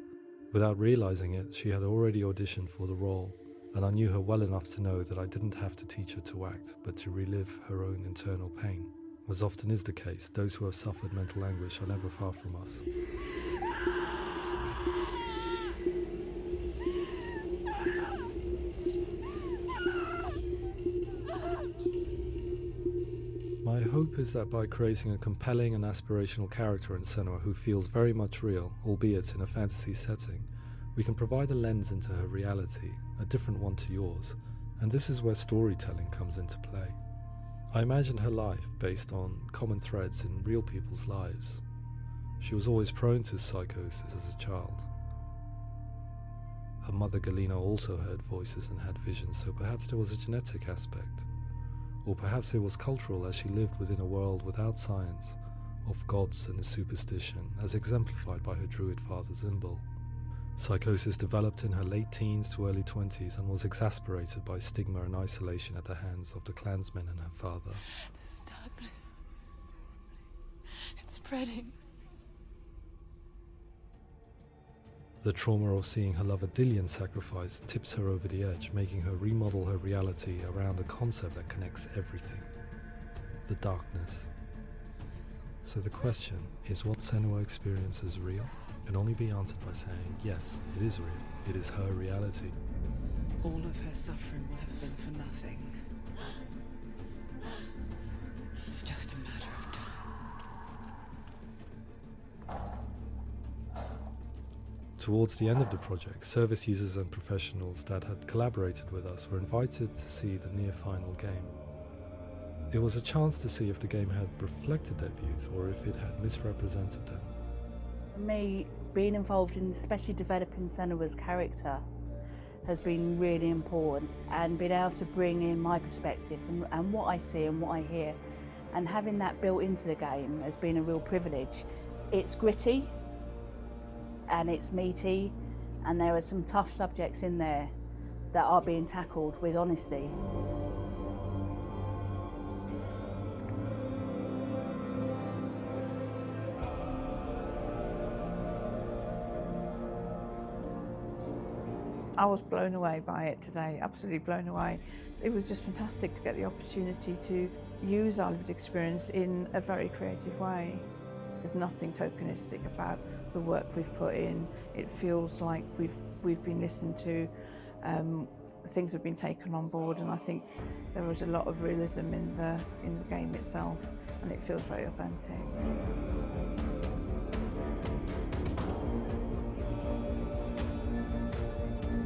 Without realizing it, she had already auditioned for the role, and I knew her well enough to know that I didn't have to teach her to act, but to relive her own internal pain. As often is the case, those who have suffered mental anguish are never far from us. My hope is that by creating a compelling and aspirational character in Senua who feels very much real, albeit in a fantasy setting, we can provide a lens into her reality, a different one to yours, and this is where storytelling comes into play. I imagined her life based on common threads in real people's lives. She was always prone to psychosis as a child. Her mother Galina also heard voices and had visions, so perhaps there was a genetic aspect. Or perhaps it was cultural, as she lived within a world without science, of gods and a superstition, as exemplified by her druid father Zimbal. Psychosis developed in her late teens to early 20s and was exacerbated by stigma and isolation at the hands of the clansmen and her father. This darkness, it's spreading. The trauma of seeing her lover Dillian sacrificed tips her over the edge, making her remodel her reality around a concept that connects everything: the darkness. So the question is, what Senua experiences real? Can only be answered by saying, yes, it is real. It is her reality. All of her suffering will have been for nothing. It's just a matter of time. Towards the end of the project, service users and professionals that had collaborated with us were invited to see the near-final game. It was a chance to see if the game had reflected their views or if it had misrepresented them. For me, being involved in especially developing Senua's character has been really important, and being able to bring in my perspective and what I see and what I hear, and having that built into the game has been a real privilege. It's gritty and it's meaty, and there are some tough subjects in there that are being tackled with honesty. I was blown away by it today, absolutely blown away. It was just fantastic to get the opportunity to use our lived experience in a very creative way. There's nothing tokenistic about the work we've put in. It feels like we've been listened to, things have been taken on board, and I think there was a lot of realism in the game itself, and it feels very authentic.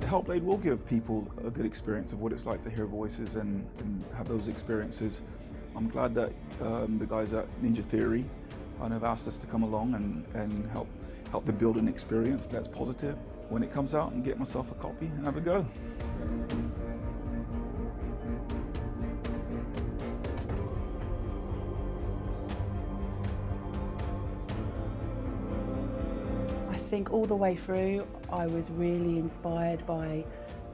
HELLBLADE will give people a good experience of what it's like to hear voices and have those experiences. I'm glad that the guys at Ninja Theory have asked us to come along and help them build an experience that's positive when it comes out, and get myself a copy and have a go. I think all the way through I was really inspired by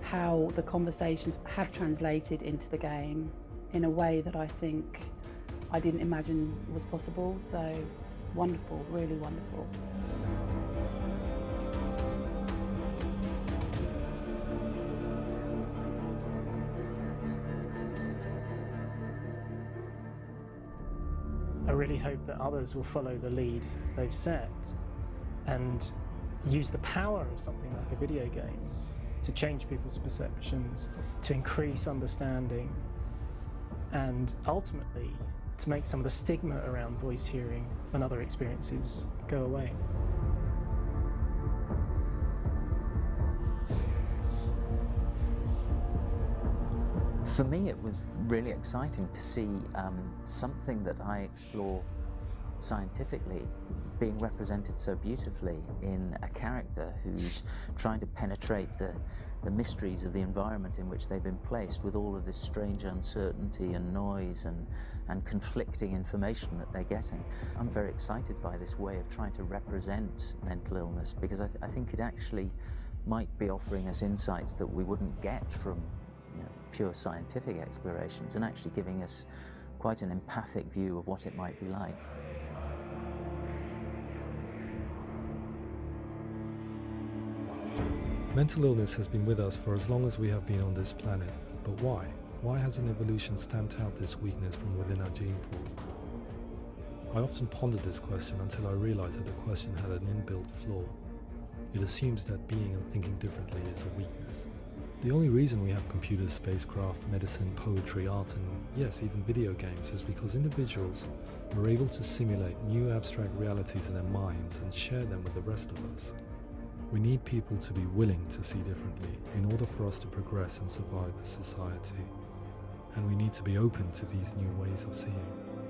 how the conversations have translated into the game in a way that I think I didn't imagine was possible. So wonderful, really wonderful. I really hope that others will follow the lead they've set and use the power of something like a video game to change people's perceptions, to increase understanding, and ultimately to make some of the stigma around voice hearing and other experiences go away. For me, it was really exciting to see something that I explore scientifically being represented so beautifully in a character who's trying to penetrate the mysteries of the environment in which they've been placed, with all of this strange uncertainty and noise and conflicting information that they're getting. I'm very excited by this way of trying to represent mental illness, because I think it actually might be offering us insights that we wouldn't get from pure scientific explorations, and actually giving us quite an empathic view of what it might be like. Mental illness has been with us for as long as we have been on this planet, but why? Why hasn't evolution stamped out this weakness from within our gene pool? I often pondered this question until I realized that the question had an inbuilt flaw. It assumes that being and thinking differently is a weakness. The only reason we have computers, spacecraft, medicine, poetry, art, and yes, even video games is because individuals were able to simulate new abstract realities in their minds and share them with the rest of us. We need people to be willing to see differently in order for us to progress and survive as society. And we need to be open to these new ways of seeing.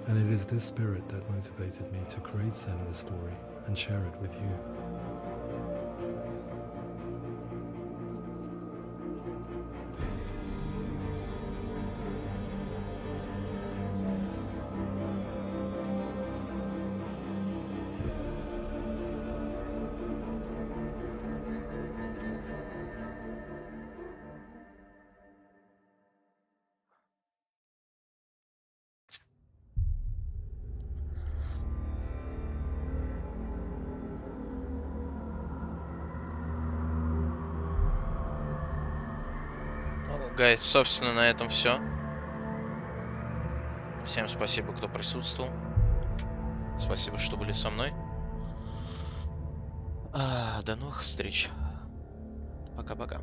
And it is this spirit that motivated me to create Senua's story and share it with you. Гайз, собственно, на этом все. Всем спасибо, кто присутствовал. Спасибо, что были со мной. До новых встреч. Пока-пока.